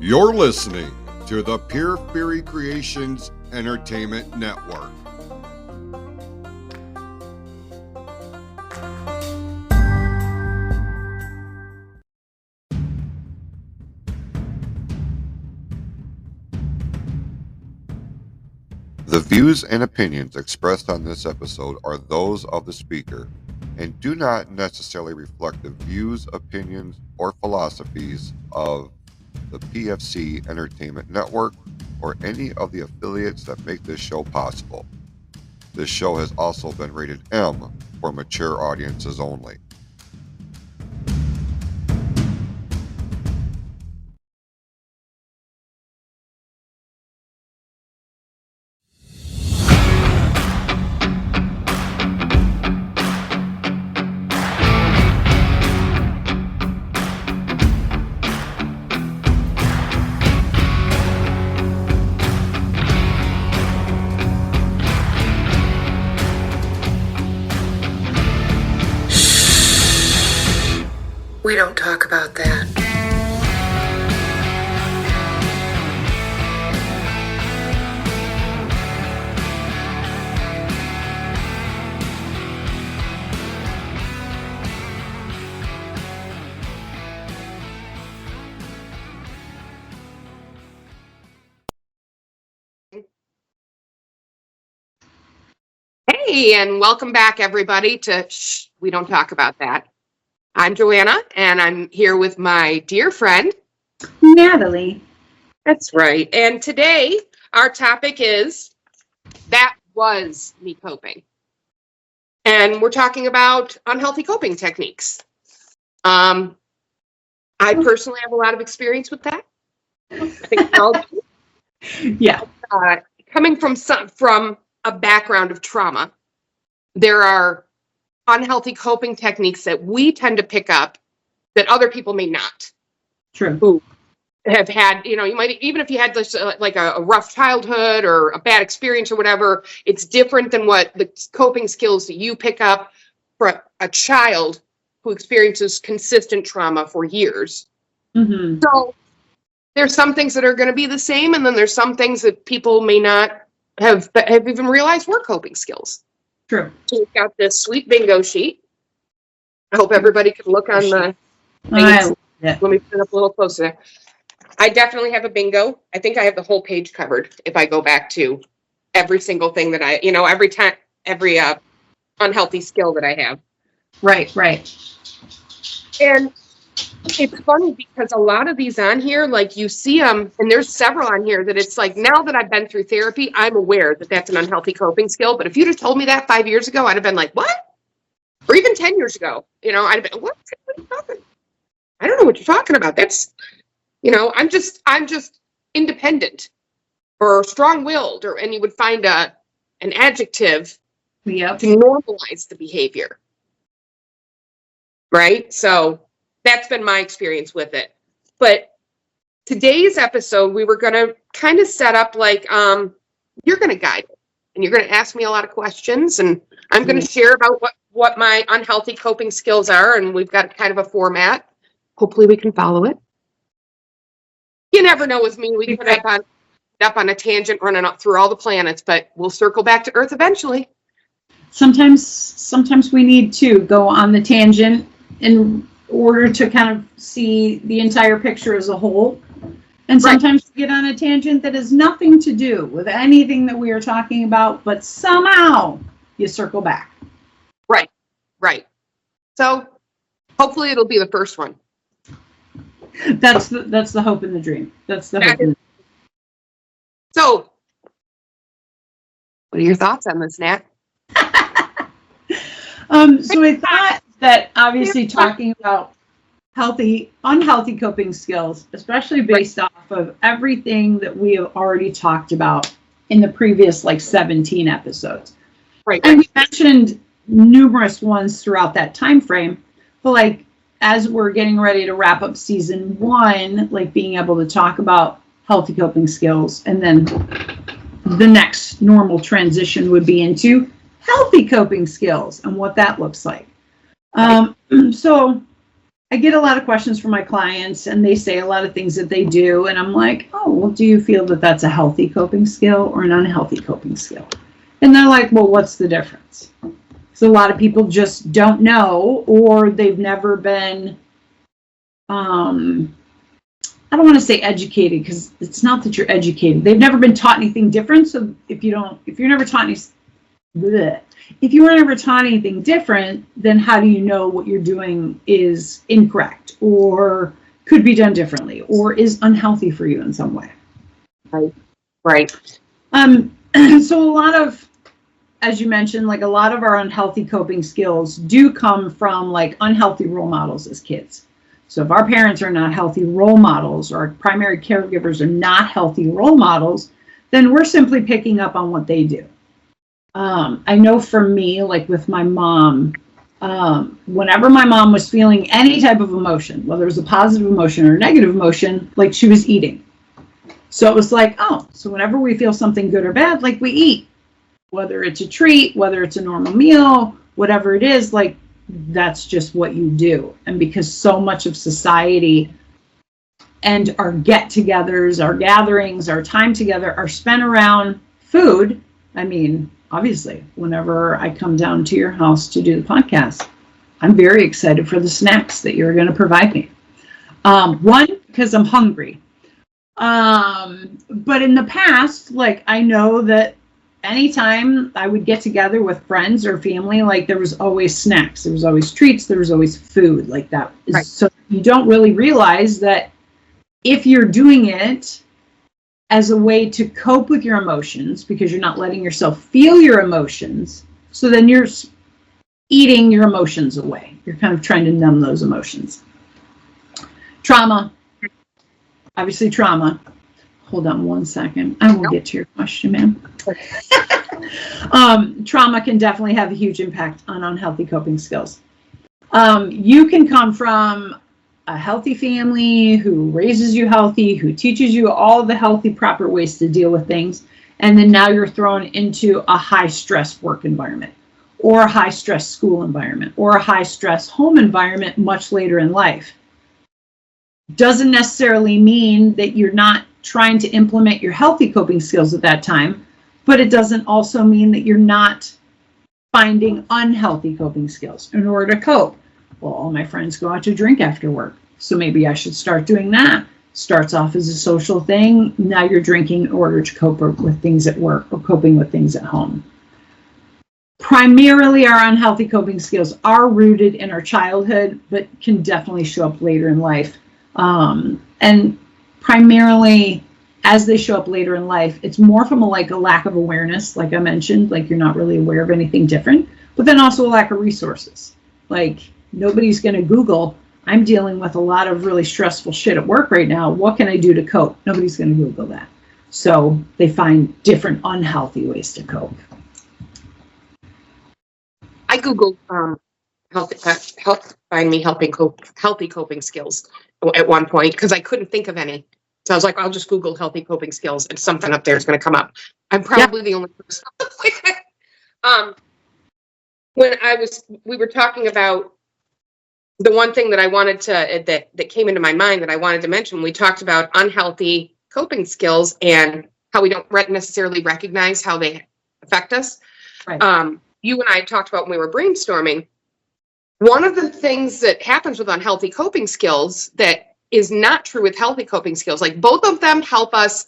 You're listening to the Pure Fury Creations Entertainment Network. The views and opinions expressed on this episode are those of the speaker and do not necessarily reflect the views, opinions, or philosophies of the PFC Entertainment Network or any of the affiliates that make this show possible. This show has also been rated M for mature audiences only. We don't talk about that. Hey, and welcome back, everybody, to Shh, We Don't Talk About That. I'm Joanna, and I'm here with my dear friend, Natalie. That's right. And today, our topic is That Was Me Coping. And we're talking about unhealthy coping techniques. I personally have a lot of experience with that. I think we all do. Yeah. Coming from a background of trauma, there are unhealthy coping techniques that we tend to pick up that other people may not. True. Who have had, you might, even if you had this, like a rough childhood or a bad experience or whatever, it's different than what the coping skills that you pick up for a child who experiences consistent trauma for years. Mm-hmm. So there's some things that are going to be the same, and then there's some things that people may not have even realized were coping skills. True. So we've got this sweet bingo sheet. I hope everybody can look on the Yeah. Let me put it up a little closer. I definitely have a bingo. I think I have the whole page covered if I go back to every single thing that every unhealthy skill that I have. Right. And it's funny because a lot of these on here, like you see them, and there's several on here that it's like, now that I've been through therapy, I'm aware that that's an unhealthy coping skill. But if you'd have told me that 5 years ago, I'd have been like, what? Or even 10 years ago, I'd have been, what are you talking? I don't know what you're talking about. That's, I'm just independent or strong-willed, and you would find an adjective to normalize the behavior. Right? So that's been my experience with it. But today's episode, we were going to kind of set up like, you're going to guide it, and you're going to ask me a lot of questions, and I'm going to share about what my unhealthy coping skills are, and we've got kind of a format. Hopefully we can follow it. You never know with me. We can end up on a tangent running up through all the planets, but we'll circle back to Earth eventually. Sometimes we need to go on the tangent in order to kind of see the entire picture as a whole. And sometimes we get on a tangent that has nothing to do with anything that we are talking about, but somehow you circle back. Right. So hopefully it'll be the first one. That's the hope and the dream. So what are your thoughts on this, Nat? So I thought that obviously talking about unhealthy coping skills, especially based off of everything that we have already talked about in the previous 17 episodes. Right. And we mentioned numerous ones throughout that time frame, but as we're getting ready to wrap up season 1, being able to talk about healthy coping skills, and then the next normal transition would be into healthy coping skills and what that looks like. So I get a lot of questions from my clients, and they say a lot of things that they do, and I'm like, oh, well, do you feel that that's a healthy coping skill or an unhealthy coping skill? And they're like, well, what's the difference? So a lot of people just don't know, or they've never been, I don't want to say educated, because it's not that you're educated. They've never been taught anything different. So if you're never taught if you were never taught anything different, then how do you know what you're doing is incorrect or could be done differently or is unhealthy for you in some way? Right. So a lot of, as you mentioned, like a lot of our unhealthy coping skills do come from like unhealthy role models as kids. So if our parents are not healthy role models, or our primary caregivers are not healthy role models, then we're simply picking up on what they do. I know for me, like with my mom, whenever my mom was feeling any type of emotion, whether it was a positive emotion or a negative emotion, like she was eating. So it was like, oh, so whenever we feel something good or bad, like we eat, whether it's a treat, whether it's a normal meal, whatever it is, like that's just what you do. And because so much of society and our get-togethers, our gatherings, our time together are spent around food, I mean, obviously, whenever I come down to your house to do the podcast, I'm very excited for the snacks that you're going to provide me. One, because I'm hungry. But in the past, like I know that anytime I would get together with friends or family, like there was always snacks, there was always treats, there was always food like that. Right. So you don't really realize that if you're doing it as a way to cope with your emotions, because you're not letting yourself feel your emotions, so then you're eating your emotions away. You're kind of trying to numb those emotions. Trauma. Obviously trauma. Hold on one second. I will get to your question, ma'am. Trauma can definitely have a huge impact on unhealthy coping skills. You can come from a healthy family who raises you healthy, who teaches you all the healthy, proper ways to deal with things. And then now you're thrown into a high stress work environment or a high stress school environment or a high stress home environment much later in life. Doesn't necessarily mean that you're not trying to implement your healthy coping skills at that time, but it doesn't also mean that you're not finding unhealthy coping skills in order to cope. Well, all my friends go out to drink after work, so maybe I should start doing that. Starts off as a social thing. Now you're drinking in order to cope with things at work or coping with things at home. Primarily, our unhealthy coping skills are rooted in our childhood, but can definitely show up later in life. And primarily, as they show up later in life, it's more from a lack of awareness, like I mentioned, like you're not really aware of anything different, but then also a lack of resources. Like nobody's going to Google, I'm dealing with a lot of really stressful shit at work right now. What can I do to cope? Nobody's going to Google that. So they find different unhealthy ways to cope. I Googled find me healthy coping skills at one point because I couldn't think of any. So I was like, I'll just Google healthy coping skills and something up there is going to come up. I'm probably the only person. When we were talking about the one thing that I wanted to, that came into my mind that I wanted to mention, we talked about unhealthy coping skills and how we don't necessarily recognize how they affect us. Right. You and I talked about when we were brainstorming, one of the things that happens with unhealthy coping skills that is not true with healthy coping skills, like both of them help us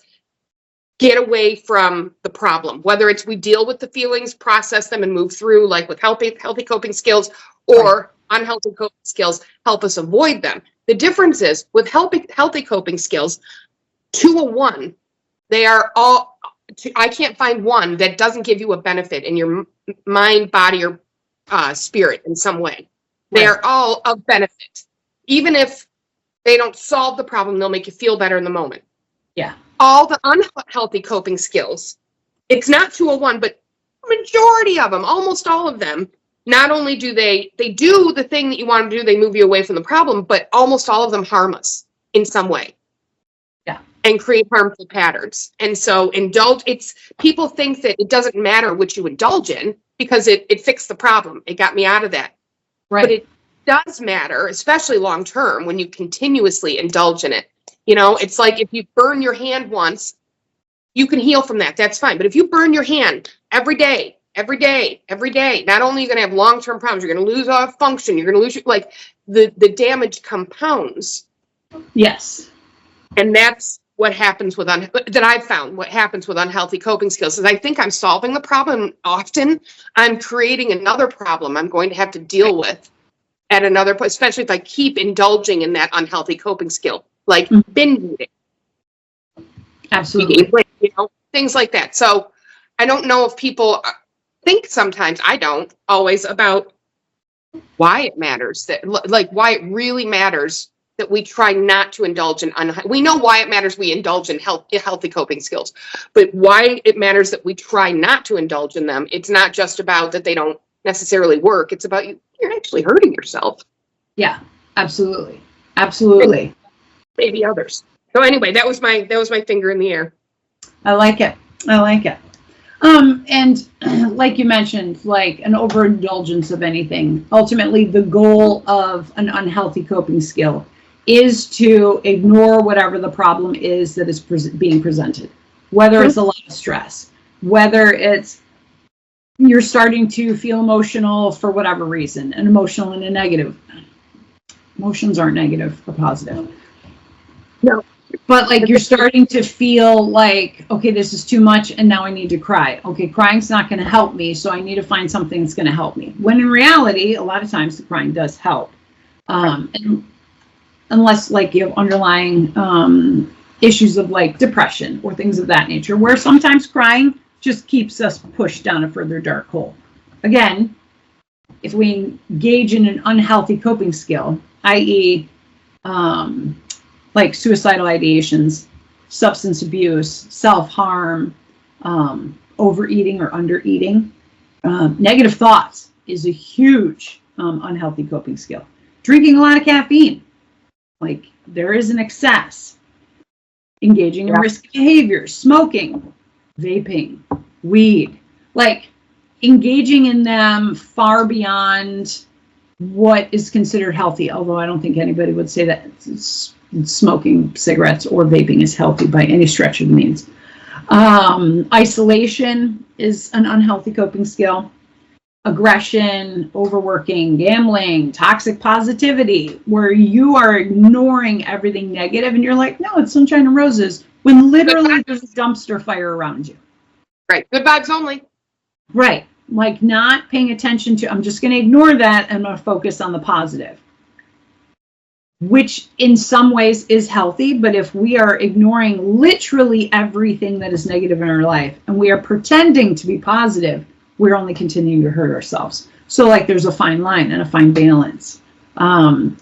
get away from the problem, whether it's we deal with the feelings, process them and move through, like with healthy coping skills, or unhealthy coping skills help us avoid them. The difference is with healthy coping skills, 2 of 1, they are all, I can't find one that doesn't give you a benefit in your mind, body, or spirit in some way. They are all of benefit. Even if they don't solve the problem, they'll make you feel better in the moment. Yeah. All the unhealthy coping skills, it's not 2 of 1, but majority of them, almost all of them, not only do they do the thing that you want them to do, they move you away from the problem, but almost all of them harm us in some way. Yeah. And create harmful patterns. And so people think that it doesn't matter what you indulge in because it fixed the problem. It got me out of that. Right. But does matter, especially long term, when you continuously indulge in it. You know, it's like if you burn your hand once, you can heal from that. That's fine. But if you burn your hand every day, every day, every day, not only are you going to have long-term problems, you're going to lose all function. You're going to lose like the damage compounds. Yes. And that's what happens with that I've found. What happens with unhealthy coping skills is I think I'm solving the problem. Often I'm creating another problem I'm going to have to deal with at another point, especially if I keep indulging in that unhealthy coping skill, like binge eating. Absolutely. You know, things like that. So I don't know if people think, sometimes I don't always, about why it matters, that like why it really matters that we try not to indulge in we know why it matters we indulge in healthy coping skills, but why it matters that we try not to indulge in them. It's not just about that they don't necessarily work. It's about you're actually hurting yourself. Yeah, absolutely. Absolutely. Maybe others. So anyway, that was my finger in the air. I like it. I like it. And like you mentioned, like an overindulgence of anything, ultimately the goal of an unhealthy coping skill is to ignore whatever the problem is that is being presented, whether it's a lot of stress, whether it's you're starting to feel emotional for whatever reason, and emotional in a negative. Emotions aren't negative or positive. No. But like you're starting to feel like, okay, this is too much and now I need to cry. Okay, crying's not going to help me, so I need to find something that's going to help me. When in reality, a lot of times the crying does help. And unless like you have underlying issues of like depression or things of that nature, where sometimes crying just keeps us pushed down a further dark hole. Again, if we engage in an unhealthy coping skill, i.e., like suicidal ideations, substance abuse, self-harm, overeating or undereating, negative thoughts is a huge unhealthy coping skill. Drinking a lot of caffeine, like there is an excess. Engaging in risky behaviors, smoking, vaping, weed, like engaging in them far beyond what is considered healthy, although I don't think anybody would say that smoking cigarettes or vaping is healthy by any stretch of the means. Isolation is an unhealthy coping skill. Aggression, overworking, gambling, toxic positivity, where you are ignoring everything negative and you're like, no, it's sunshine and roses, when literally there's a dumpster fire around you. Right. Good vibes only. Right. Like not paying attention to, I'm just going to ignore that and I'm going to focus on the positive, which in some ways is healthy. But if we are ignoring literally everything that is negative in our life and we are pretending to be positive, we're only continuing to hurt ourselves. So like there's a fine line and a fine balance.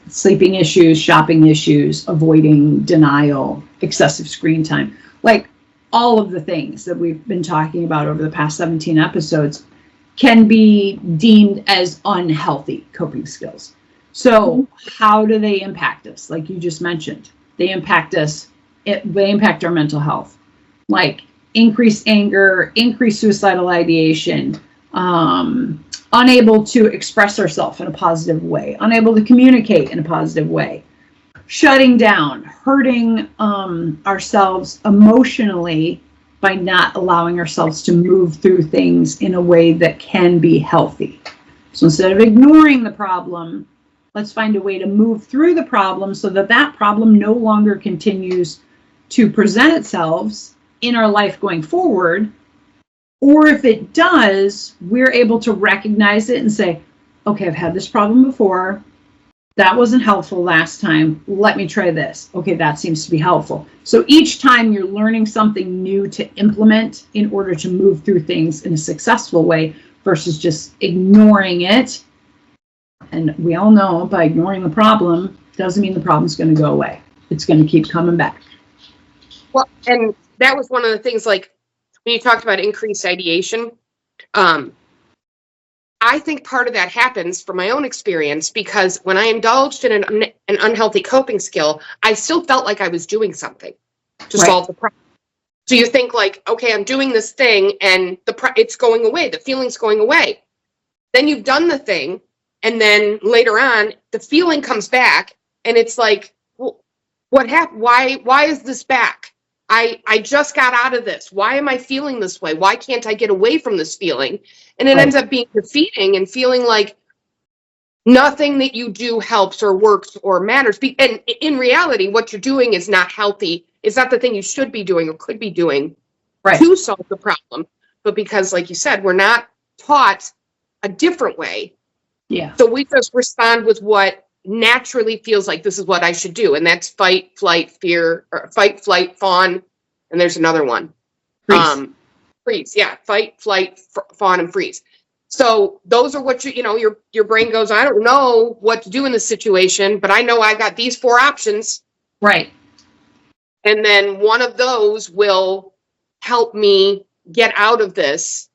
Sleeping issues, shopping issues, avoiding, denial, excessive screen time, like all of the things that we've been talking about over the past 17 episodes can be deemed as unhealthy coping skills. So how do they impact us? Like you just mentioned, they impact us. They impact our mental health, like increased anger, increased suicidal ideation, unable to express ourselves in a positive way, unable to communicate in a positive way, shutting down, hurting ourselves emotionally by not allowing ourselves to move through things in a way that can be healthy. So instead of ignoring the problem, let's find a way to move through the problem so that that problem no longer continues to present itself in our life going forward. Or if it does, we're able to recognize it and say, okay, I've had this problem before. That wasn't helpful last time. Let me try this. Okay, that seems to be helpful. So each time you're learning something new to implement in order to move through things in a successful way versus just ignoring it. And we all know by ignoring the problem doesn't mean the problem's going to go away. It's going to keep coming back. Well, and that was one of the things, like when you talked about increased ideation, I think part of that happens from my own experience because when I indulged in an unhealthy coping skill, I still felt like I was doing something to solve the problem. So you think like, okay, I'm doing this thing and it's going away. The feeling's going away. Then you've done the thing And then later on, the feeling comes back and it's like, well, what happened? Why is this back? I just got out of this. Why am I feeling this way? Why can't I get away from this feeling? And it ends up being defeating and feeling like nothing that you do helps or works or matters. And in reality, what you're doing is not healthy. It's not the thing you should be doing or could be doing to solve the problem. But because, like you said, we're not taught a different way. Yeah. So we just respond with what naturally feels like this is what I should do. And that's fight, flight, fear, or fight, flight, fawn. And there's another one. Freeze. Yeah. Fight, flight, fawn, and freeze. So those are what your brain goes, I don't know what to do in this situation, but I know I got these 4 options. Right. And then one of those will help me get out of this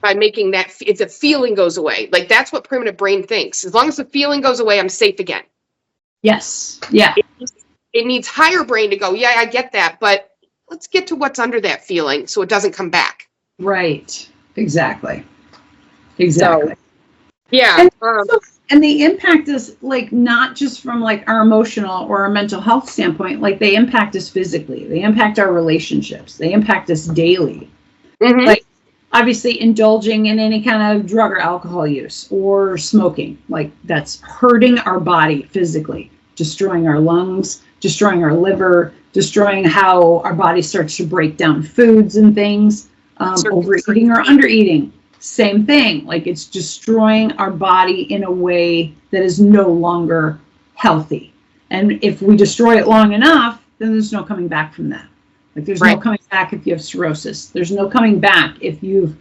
by making that, if the feeling goes away. Like, that's what primitive brain thinks. As long as the feeling goes away, I'm safe again. Yes. Yeah. It needs higher brain to go, yeah, I get that, but let's get to what's under that feeling so it doesn't come back. Right. Exactly. So, yeah. And the impact is like not just from like our emotional or our mental health standpoint, like they impact us physically, they impact our relationships, they impact us daily. Mm-hmm. Like obviously indulging in any kind of drug or alcohol use or smoking, like that's hurting our body physically, destroying our lungs, destroying our liver, destroying how our body starts to break down foods and things, overeating or undereating. Same thing, like it's destroying our body in a way that is no longer healthy. And if we destroy it long enough, then there's no coming back from that. Like there's no coming back if you have cirrhosis. There's no coming back if you've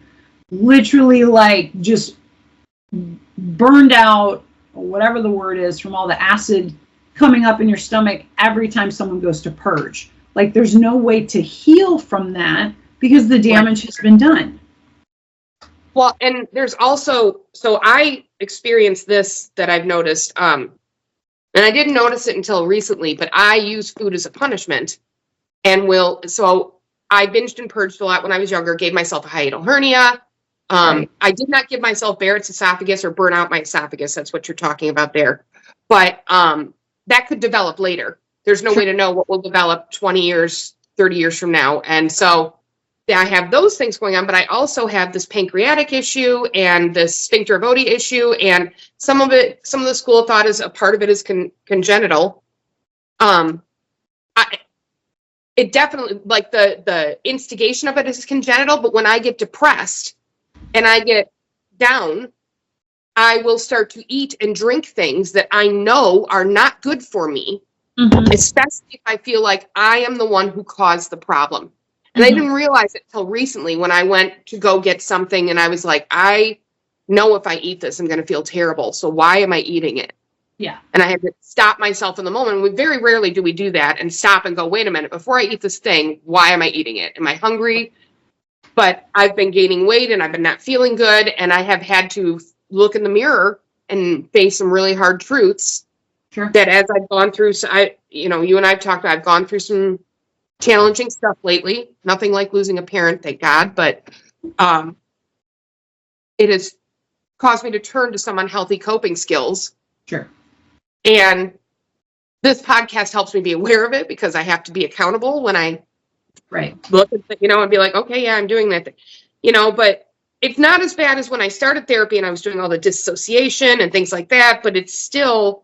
literally like just burned out, or whatever the word is, from all the acid coming up in your stomach every time someone goes to purge. Like there's no way to heal from that because the damage has been done. Well, and there's also, so I experienced this that I've noticed, and I didn't notice it until recently, but I use food as a punishment so I binged and purged a lot when I was younger, gave myself a hiatal hernia. I did not give myself Barrett's esophagus or burn out my esophagus. That's what you're talking about there. But that could develop later. There's no way to know what will develop 20 years, 30 years from now. And so I have those things going on, but I also have this pancreatic issue and this sphincter of Oddi issue, and some of the school of thought is a part of it is congenital. It definitely, like the instigation of it is congenital, but when I get depressed and I get down, I will start to eat and drink things that I know are not good for me, especially if I feel like I am the one who caused the problem. And I didn't realize it till recently when I went to go get something and I was like, I know if I eat this, I'm going to feel terrible. So why am I eating it? Yeah. And I had to stop myself in the moment. We very rarely do we do that and stop and go, wait a minute, before I eat this thing, why am I eating it? Am I hungry? But I've been gaining weight and I've been not feeling good. And I have had to look in the mirror and face some really hard truths that as I've gone through, you and I've talked about, I've gone through some challenging stuff lately. Nothing like losing a parent, thank God. But it has caused me to turn to some unhealthy coping skills. Sure. And this podcast helps me be aware of it because I have to be accountable when I look at and be like, okay, yeah, I'm doing that thing. But it's not as bad as when I started therapy and I was doing all the dissociation and things like that, but it's still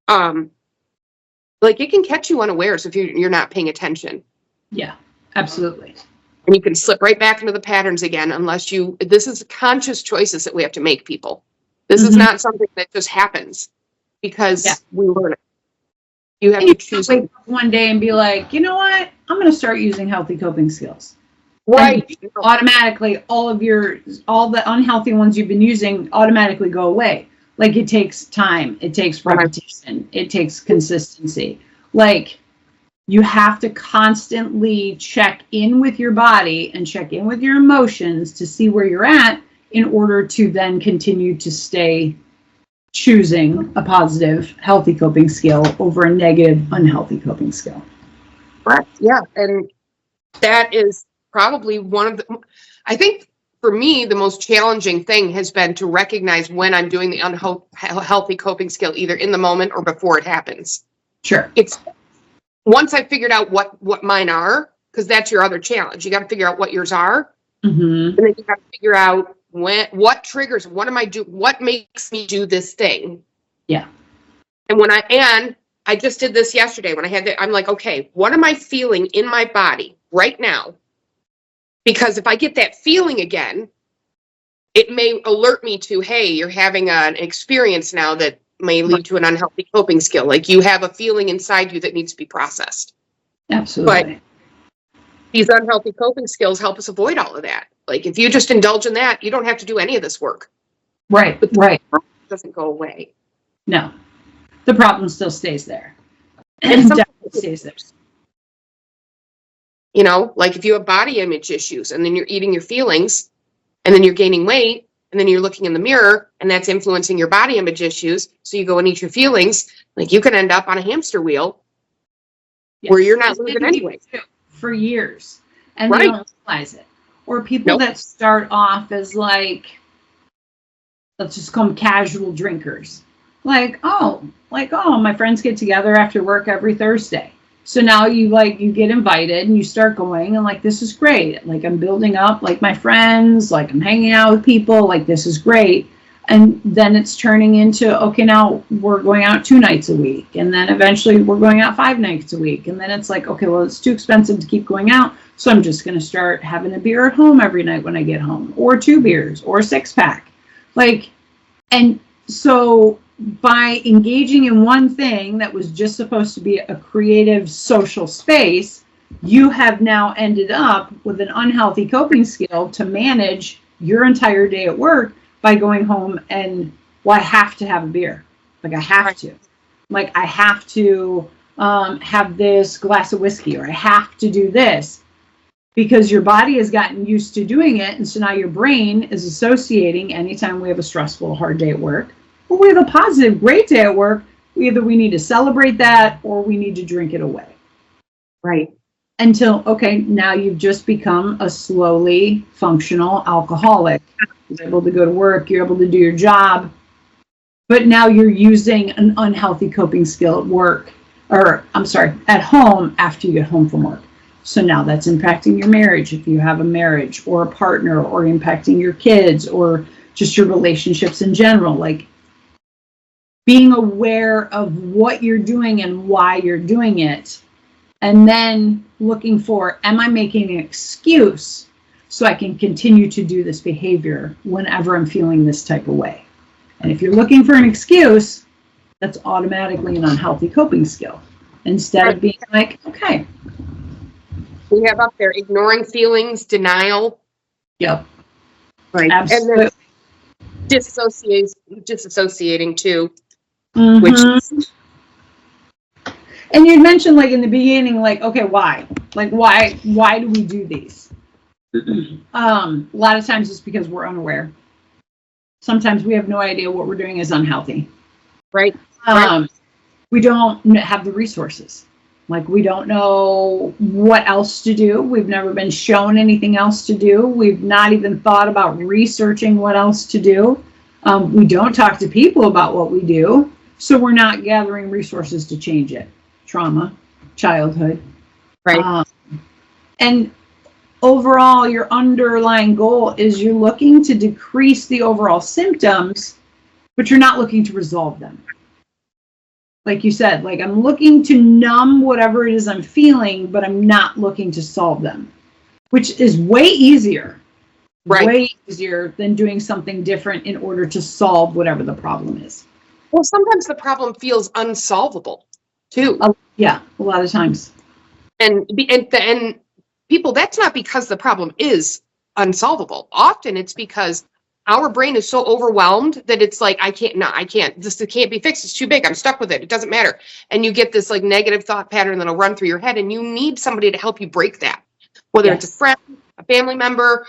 like it can catch you unawares if you're not paying attention. Yeah, absolutely. And you can slip right back into the patterns again this is conscious choices that we have to make, people. This is not something that just happens because we learn it. You have to choose wake up one day and be like, you know what? I'm going to start using healthy coping skills. Right. And automatically, all the unhealthy ones you've been using automatically go away. Like it takes time. It takes repetition. It takes consistency. Like you have to constantly check in with your body and check in with your emotions to see where you're at in order to then continue to stay choosing a positive, healthy coping skill over a negative, unhealthy coping skill. Right. Yeah. And that is probably one of the, I think for me, the most challenging thing has been to recognize when I'm doing the unhealthy coping skill, either in the moment or before it happens. Sure. It's once I figured out what mine are, because that's your other challenge. You got to figure out what yours are. And then you got to figure out what triggers, what makes me do this thing. Yeah. And I just did this yesterday when I'm like, okay, what am I feeling in my body right now? Because if I get that feeling again, it may alert me to, hey, you're having an experience now that may lead to an unhealthy coping skill. Like you have a feeling inside you that needs to be processed. Absolutely. But these unhealthy coping skills help us avoid all of that. Like if you just indulge in that, you don't have to do any of this work. Right. But right. It doesn't go away. No, the problem still stays there. And Definitely stays there. You know, like if you have body image issues and then you're eating your feelings and then you're gaining weight and then you're looking in the mirror and that's influencing your body image issues. So you go and eat your feelings, like you can end up on a hamster wheel where you're not losing anyway. For years. And Right. they don't realize it. Or people that start off as like, let's just call them casual drinkers. Like, oh, my friends get together after work every Thursday. So now you get invited and you start going and like, this is great. Like I'm building up like my friends, like I'm hanging out with people, like this is great. And then it's turning into, okay, now we're going out 2 nights a week. And then eventually we're going out 5 nights a week. And then it's like, okay, well, it's too expensive to keep going out. So I'm just going to start having a beer at home every night when I get home, or 2 beers or a 6-pack. Like, and so by engaging in one thing that was just supposed to be a creative social space, you have now ended up with an unhealthy coping skill to manage your entire day at work by going home and, well, I have to have a beer. Like I have to. Like I have to have this glass of whiskey, or I have to do this. Because your body has gotten used to doing it. And so now your brain is associating anytime we have a stressful, hard day at work, or we have a positive, great day at work, we need to celebrate that or we need to drink it away. Right. Until, okay, now you've just become a slowly functional alcoholic. You're able to go to work, you're able to do your job, but now you're using an unhealthy coping skill at work, at home after you get home from work. So now that's impacting your marriage if you have a marriage, or a partner, or impacting your kids, or just your relationships in general. Like being aware of what you're doing and why you're doing it, and then looking for, am I making an excuse so I can continue to do this behavior whenever I'm feeling this type of way? And if you're looking for an excuse, that's automatically an unhealthy coping skill. Instead of being like, okay. We have up there ignoring feelings, denial. Yep. Right. Absolutely. And then disassociating too. Mm-hmm. Which. And you'd mentioned like in the beginning, like, okay, why? Like, why do we do these? A lot of times it's because we're unaware. Sometimes we have no idea what we're doing is unhealthy. Right. We don't have the resources. Like, we don't know what else to do. We've never been shown anything else to do. We've not even thought about researching what else to do. We don't talk to people about what we do. So we're not gathering resources to change it. Trauma, childhood. Right. And overall, your underlying goal is you're looking to decrease the overall symptoms, but you're not looking to resolve them. Like you said, like I'm looking to numb whatever it is I'm feeling, but I'm not looking to solve them, which is way easier. Right. Way easier than doing something different in order to solve whatever the problem is. Well, sometimes the problem feels unsolvable too. Yeah, a lot of times. And people, that's not because the problem is unsolvable. Often it's because our brain is so overwhelmed that it's like, I can't, this can't be fixed. It's too big. I'm stuck with it. It doesn't matter. And you get this like negative thought pattern that'll run through your head, and you need somebody to help you break that. Whether it's a friend, a family member,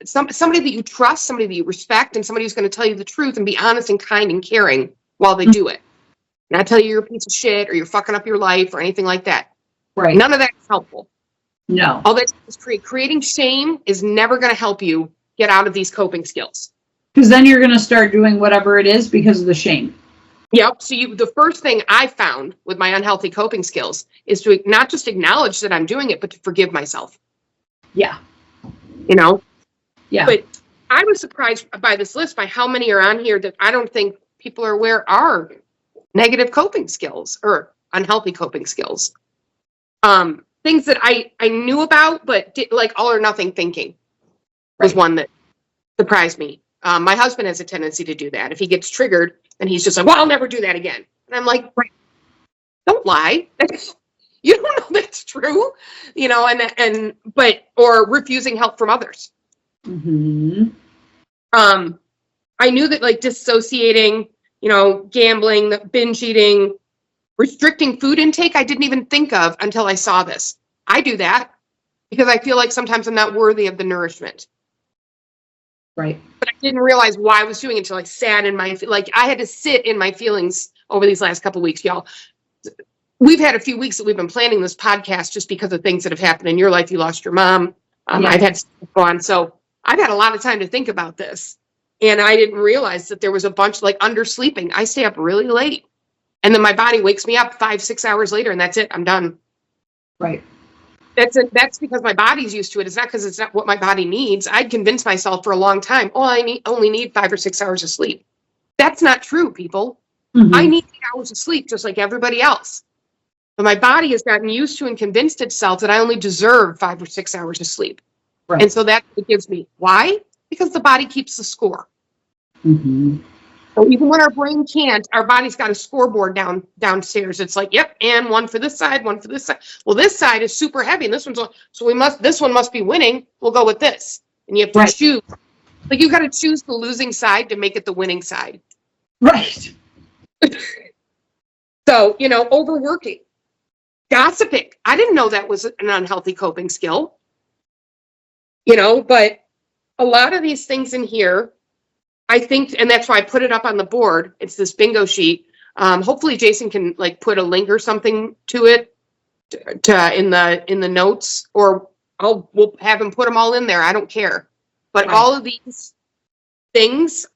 somebody that you trust, somebody that you respect, and somebody who's going to tell you the truth and be honest and kind and caring while they do it. Not tell you you're a piece of shit or you're fucking up your life or anything like that. Right. None of that is helpful. No. All that is creating shame is never going to help you get out of these coping skills. Because then you're going to start doing whatever it is because of the shame. Yep. So the first thing I found with my unhealthy coping skills is to not just acknowledge that I'm doing it, but to forgive myself. Yeah. You know? Yeah. But I was surprised by this list, by how many are on here that I don't think people are aware are negative coping skills or unhealthy coping skills. Things that I knew about, but like all or nothing thinking was one that surprised me. My husband has a tendency to do that. If he gets triggered, and he's just like, well, I'll never do that again. And I'm like, don't lie. You don't know that's true, you know, or refusing help from others. Mm-hmm. I knew that like dissociating, you know, gambling, binge eating, restricting food intake, I didn't even think of until I saw this. I do that because I feel like sometimes I'm not worthy of the nourishment. Right. But I didn't realize why I was doing it until I sat in my, like, I had to sit in my feelings over these last couple of weeks, y'all. We've had a few weeks that we've been planning this podcast just because of things that have happened in your life. You lost your mom. I've had stuff go on. So I've had a lot of time to think about this. And I didn't realize that there was a bunch, like undersleeping. I stay up really late. And then my body wakes me up 5-6 hours later, and that's it. I'm done. Right. That's because my body's used to it. It's not because it's not what my body needs. I'd convinced myself for a long time, only need 5 or 6 hours of sleep. That's not true, people. Mm-hmm. I need 8 hours of sleep just like everybody else. But my body has gotten used to and convinced itself that I only deserve 5 or 6 hours of sleep. Right. And so that's what it gives me. Why? Because the body keeps the score. Mm-hmm. So even when our brain can't, our body's got a scoreboard downstairs. It's like, yep, and one for this side, one for this side. Well, this side is super heavy, and this one must be winning. We'll go with this. And you have to choose. Like you got to choose the losing side to make it the winning side. Right. So, you know, overworking, gossiping. I didn't know that was an unhealthy coping skill. You know, but a lot of these things in here, I think, and that's why I put it up on the board. It's this bingo sheet. Hopefully Jason can like put a link or something to it in the notes, or we'll have him put them all in there. I don't care. But all of these things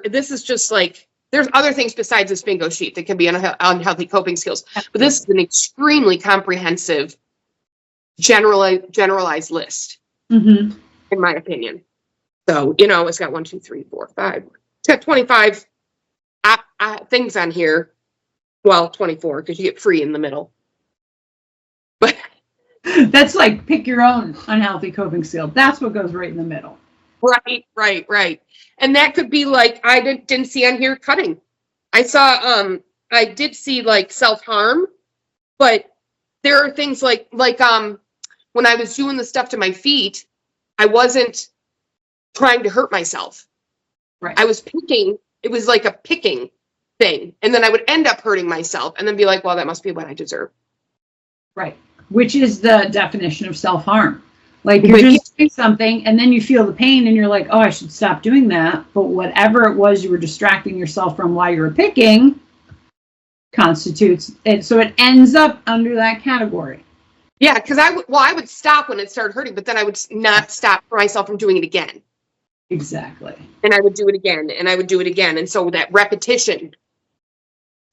this is just like, there's other things besides this bingo sheet that can be unhealthy coping skills. But this is an extremely comprehensive, generalized list, in my opinion. So, you know, it's got 1, 2, 3, 4, 5. It's got 25 things on here. Well, 24 because you get free in the middle. But that's like pick your own unhealthy coping skill. That's what goes right in the middle. Right. And that could be like, I didn't see on here cutting. I did see like self-harm, but there are things like when I was doing the stuff to my feet, I wasn't trying to hurt myself. Right. I was picking. It was like a picking thing. And then I would end up hurting myself and then be like, well, that must be what I deserve. Right. Which is the definition of self-harm. Like you're just doing something and then you feel the pain and you're like, oh, I should stop doing that. But whatever it was you were distracting yourself from while you were picking constitutes it. So it ends up under that category. Yeah, because I would stop when it started hurting, but then I would not stop for myself from doing it again. Exactly. And I would do it again, and I would do it again. And so that repetition,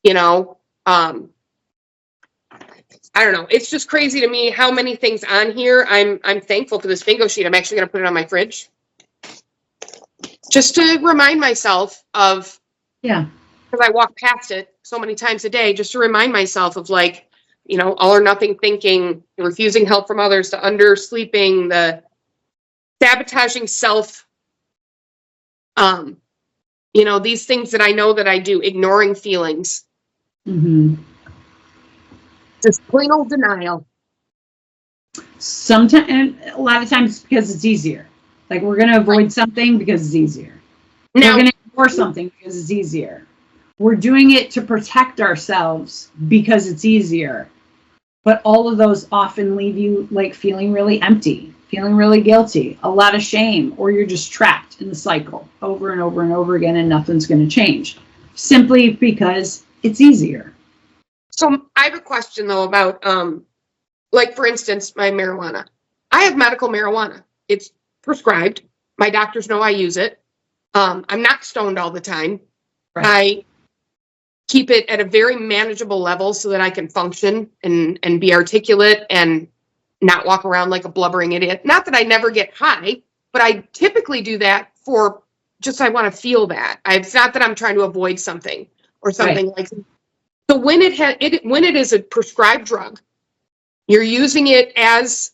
you know, I don't know. It's just crazy to me how many things on here. I'm thankful for this bingo sheet. I'm actually going to put it on my fridge just to remind myself of, because I walk past it so many times a day, just to remind myself of like, you know, all or nothing thinking, refusing help from others, the undersleeping, the sabotaging self, you know, these things that I know that I do, ignoring feelings. Just plain old denial. Sometimes, and a lot of times it's because it's easier. Like we're going to avoid something because it's easier. We're going to ignore something because it's easier. We're doing it to protect ourselves because it's easier. But all of those often leave you like feeling really empty, feeling really guilty, a lot of shame, or you're just trapped in the cycle over and over and over again and nothing's going to change simply because it's easier. So I have a question though about, like for instance, my marijuana. I have medical marijuana. It's prescribed. My doctors know I use it. I'm not stoned all the time. Right. I keep it at a very manageable level so that I can function and be articulate and not walk around like a blubbering idiot. Not that I never get high, but I typically do that for just I want to feel that. It's not that I'm trying to avoid something or something like that. So when it is a prescribed drug, you're using it as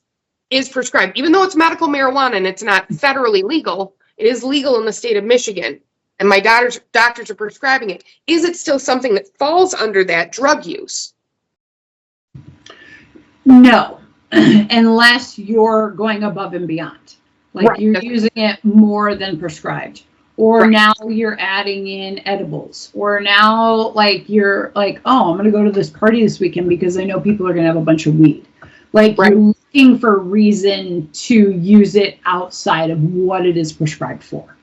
is prescribed, even though it's medical marijuana and it's not federally legal, it is legal in the state of Michigan. And my doctors are prescribing it. Is it still something that falls under that drug use? No, unless you're going above and beyond. Like Right. you're using it more than prescribed. Or Right. now you're adding in edibles. Or now like you're like, oh, I'm going to go to this party this weekend because I know people are going to have a bunch of weed. Like Right. you're looking for a reason to use it outside of what it is prescribed for.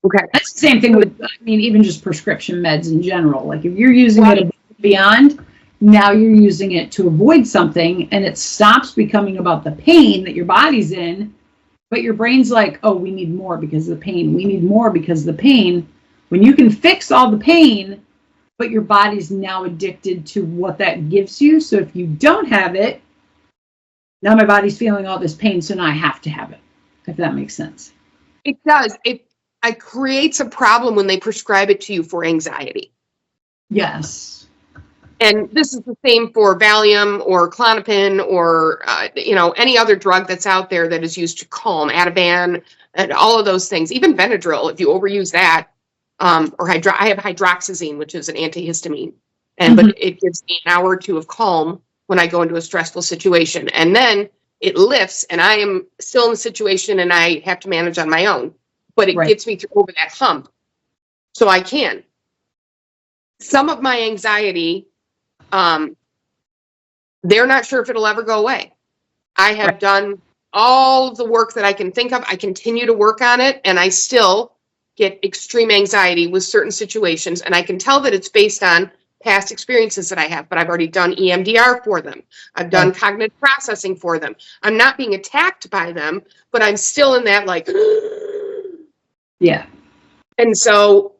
Okay. That's the same thing with, I mean, even just prescription meds in general. Like if you're using Right. it above and beyond, now you're using it to avoid something and it stops becoming about the pain that your body's in, but your brain's like, oh, we need more because of the pain. We need more because of the pain. When you can fix all the pain, but your body's now addicted to what that gives you. So if you don't have it, now my body's feeling all this pain, so now I have to have it, if that makes sense. It does. It creates a problem when they prescribe it to you for anxiety. Yes. And this is the same for Valium or Klonopin or, any other drug that's out there that is used to calm, Ativan, and all of those things. Even Benadryl, if you overuse that, or I have hydroxyzine, which is an antihistamine, but it gives me an hour or two of calm when I go into a stressful situation. And then it lifts and I am still in the situation and I have to manage on my own, but it gets me through over that hump. So I can. Some of my anxiety, they're not sure if it'll ever go away. I have done all of the work that I can think of. I continue to work on it and I still get extreme anxiety with certain situations. And I can tell that it's based on past experiences that I have, but I've already done EMDR for them. I've done cognitive processing for them. I'm not being attacked by them, but I'm still in that like, yeah. And so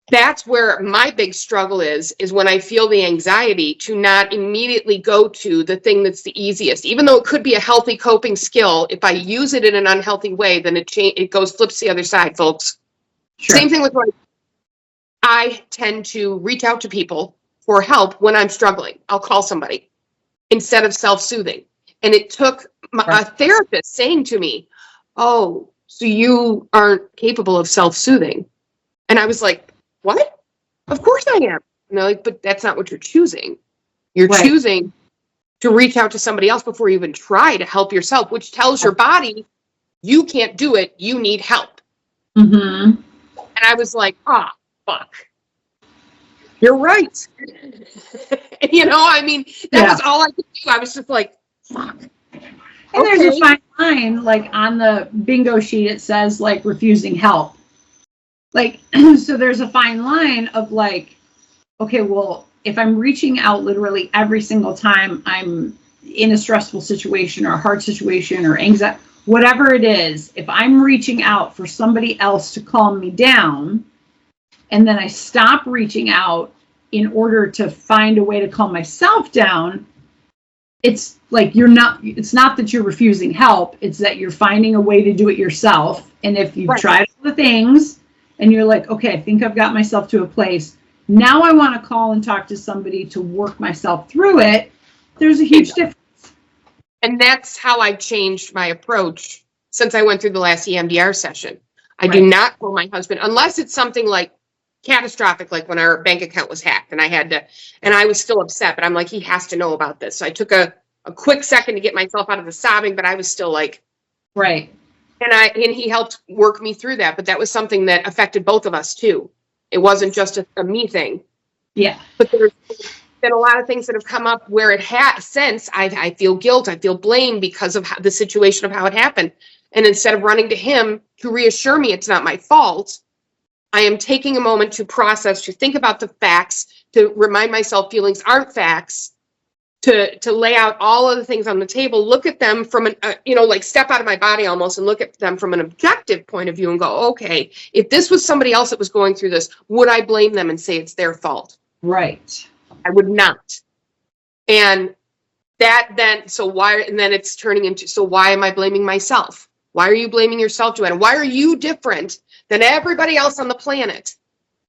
that's where my big struggle is when I feel the anxiety to not immediately go to the thing that's the easiest, even though it could be a healthy coping skill. If I use it in an unhealthy way, then it flips the other side, folks. Sure. Same thing with money. I tend to reach out to people for help when I'm struggling. I'll call somebody instead of self-soothing. And it took a therapist saying to me, oh, so you aren't capable of self-soothing. And I was like, what? Of course I am. And they're like, but that's not what you're choosing. You're choosing to reach out to somebody else before you even try to help yourself, which tells your body you can't do it. You need help. And I was like, fuck. You're right. That was all I could do. I was just like, fuck. And there's a fine line, like on the bingo sheet, it says like refusing help. Like, so there's a fine line of like, okay, well, if I'm reaching out literally every single time I'm in a stressful situation or a hard situation or anxiety, whatever it is, if I'm reaching out for somebody else to calm me down, and then I stop reaching out in order to find a way to calm myself down, it's like it's not that you're refusing help, it's that you're finding a way to do it yourself. And if you've tried all the things and you're like, okay, I think I've got myself to a place, now I want to call and talk to somebody to work myself through it, there's a huge difference. And that's how I've changed my approach since I went through the last EMDR session. I do not call my husband unless it's something like catastrophic, like when our bank account was hacked and I was still upset, but I'm like, he has to know about this. So I took a quick second to get myself out of the sobbing, but I was still like, and he helped work me through that. But that was something that affected both of us too. It wasn't just a me thing. Yeah. But there's been a lot of things that have come up where it has since I feel guilt, I feel blame because of the situation of how it happened. And instead of running to him to reassure me it's not my fault, I am taking a moment to process, to think about the facts, to remind myself feelings aren't facts, to lay out all of the things on the table, look at them from an, like step out of my body almost and look at them from an objective point of view and go, okay, if this was somebody else that was going through this, would I blame them and say it's their fault? Right. I would not. And that then, and then it's turning into, so why am I blaming myself? Why are you blaming yourself, Joanna? Why are you different than everybody else on the planet?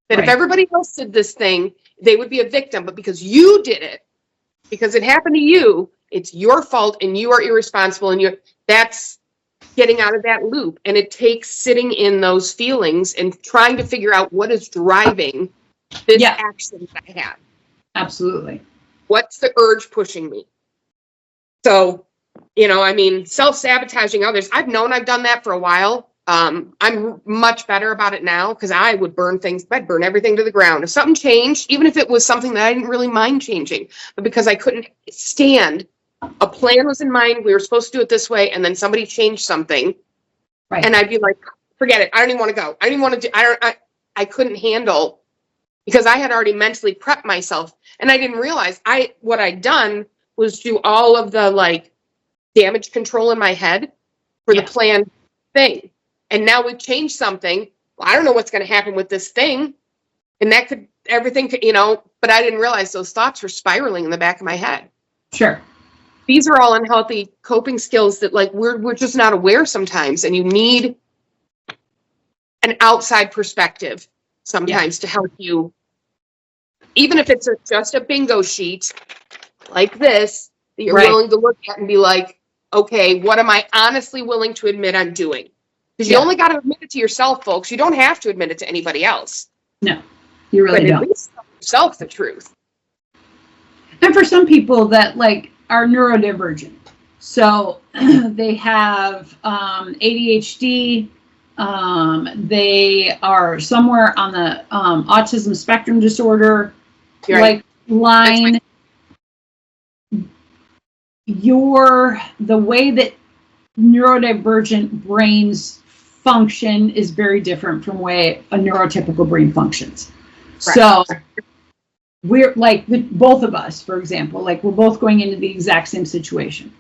That Right. If everybody else did this thing, they would be a victim, but because you did it, because it happened to you, it's your fault and you are irresponsible, and that's getting out of that loop. And it takes sitting in those feelings and trying to figure out what is driving this action that I had. Absolutely. What's the urge pushing me? So, self-sabotaging others. I've known I've done that for a while. I'm much better about it now because I would I'd burn everything to the ground. If something changed, even if it was something that I didn't really mind changing, but because I couldn't stand, a plan was in mind, we were supposed to do it this way, and then somebody changed something. Right. And I'd be like, forget it. I don't even want to go. I don't even want to do, I couldn't handle, because I had already mentally prepped myself, and I didn't realize what I'd done was do all of the damage control in my head for the planned thing. And now we've changed something. Well, I don't know what's going to happen with this thing. And that could, everything could, but I didn't realize those thoughts were spiraling in the back of my head. Sure. These are all unhealthy coping skills that we're just not aware sometimes. And you need an outside perspective sometimes to help you. Even if it's just a bingo sheet like this, that you're willing to look at and be like, okay, what am I honestly willing to admit I'm doing? Because you only got to admit it to yourself, folks. You don't have to admit it to anybody else. No, you really don't. At least tell yourself the truth. And for some people that are neurodivergent, so they have ADHD, they are somewhere on the autism spectrum disorder line. The way that neurodivergent brains function is very different from the way a neurotypical brain functions. Right. So we're both of us, for example, we're both going into the exact same situation.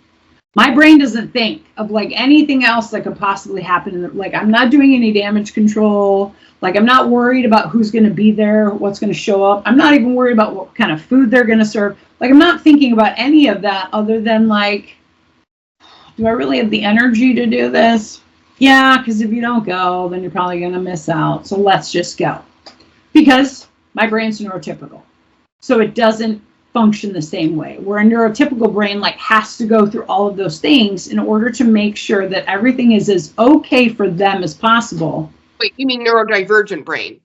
My brain doesn't think of anything else that could possibly happen. I'm not doing any damage control. I'm not worried about who's going to be there, what's going to show up. I'm not even worried about what kind of food they're going to serve. I'm not thinking about any of that other than do I really have the energy to do this? Yeah, because if you don't go, then you're probably going to miss out. So let's just go. Because my brain's neurotypical. So it doesn't function the same way. Where a neurotypical brain has to go through all of those things in order to make sure that everything is as okay for them as possible. Wait, you mean neurodivergent brain?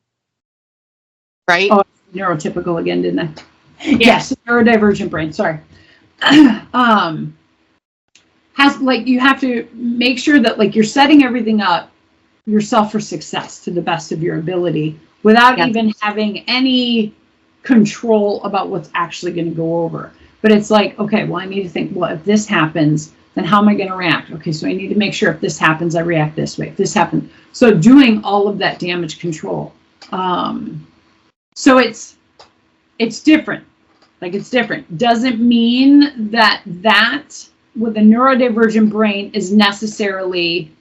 Right? Oh, neurotypical again, didn't I? Yes, neurodivergent brain. Sorry. Has you have to make sure that you're setting everything up yourself for success to the best of your ability without even having any control about what's actually going to go over. But it's okay, well, I need to think, well, if this happens, then how am I going to react? Okay, so I need to make sure if this happens, I react this way. If this happens, so doing all of that damage control. So it's different. It's different. Doesn't mean that with a neurodivergent brain is necessarily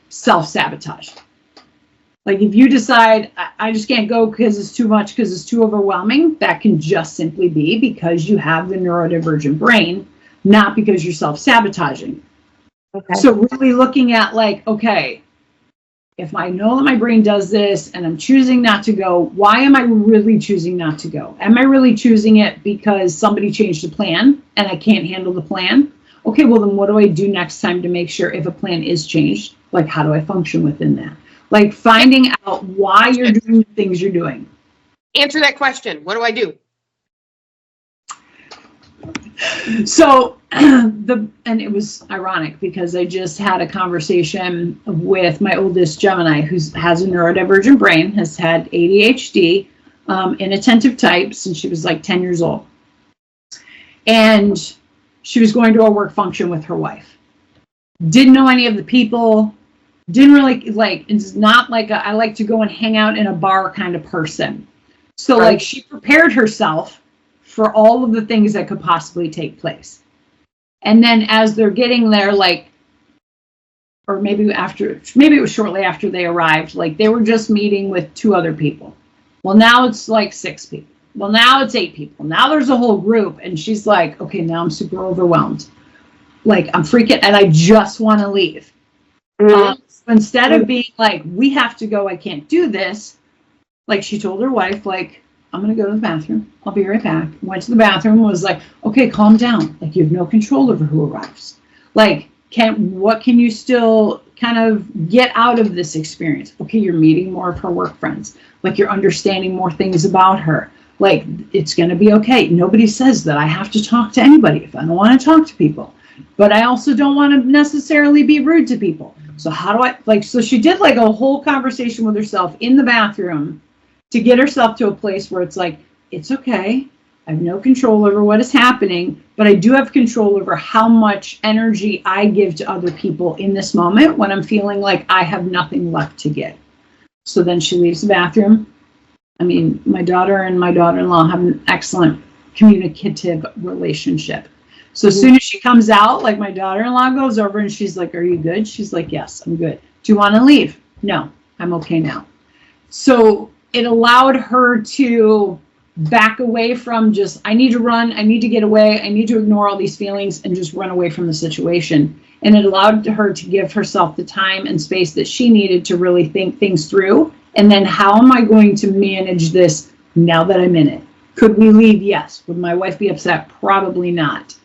self-sabotage. If you decide, I just can't go because it's too much, because it's too overwhelming, that can just simply be because you have the neurodivergent brain, not because you're self-sabotaging. Okay. So really looking at okay, if I know that my brain does this and I'm choosing not to go, why am I really choosing not to go? Am I really choosing it because somebody changed the plan and I can't handle the plan? Okay, well then what do I do next time to make sure if a plan is changed, how do I function within that? Finding out why you're doing the things you're doing. Answer that question. What do I do? So and it was ironic because I just had a conversation with my oldest Gemini, who has a neurodivergent brain, has had ADHD, inattentive type since she was 10 years old. And she was going to a work function with her wife. Didn't know any of the people. Didn't really it's not I like to go and hang out in a bar kind of person. So she prepared herself for all of the things that could possibly take place. And then as they're getting there, like, or maybe it was shortly after they arrived, like they were just meeting with 2 other people. Well, now it's like 6 people. Well, now it's 8 people. Now there's a whole group. And she's like, okay, now I'm super overwhelmed. Like, I'm freaking, and I just want to leave. Instead of being like, we have to go, I can't do this. Like, she told her wife, like, I'm going to go to the bathroom. I'll be right back. Went to the bathroom, was like, okay, calm down. Like, you have no control over who arrives. Like, what can you still kind of get out of this experience? Okay, you're meeting more of her work friends. Like, you're understanding more things about her. Like, it's going to be okay. Nobody says that I have to talk to anybody if I don't want to talk to people. But I also don't want to necessarily be rude to people. So how do I, like, so she did like a whole conversation with herself in the bathroom to get herself to a place where it's like, it's okay. I have no control over what is happening, but I do have control over how much energy I give to other people in this moment when I'm feeling like I have nothing left to give. So then she leaves the bathroom. I mean, my daughter and my daughter-in-law have an excellent communicative relationship. So as soon as she comes out, like my daughter-in-law goes over and she's like, are you good? She's like, yes, I'm good. Do you want to leave? No, I'm okay now. So it allowed her to back away from just, I need to run, I need to get away, I need to ignore all these feelings and just run away from the situation. And it allowed her to give herself the time and space that she needed to really think things through. And then how am I going to manage this now that I'm in it? Could we leave? Yes. Would my wife be upset? Probably not.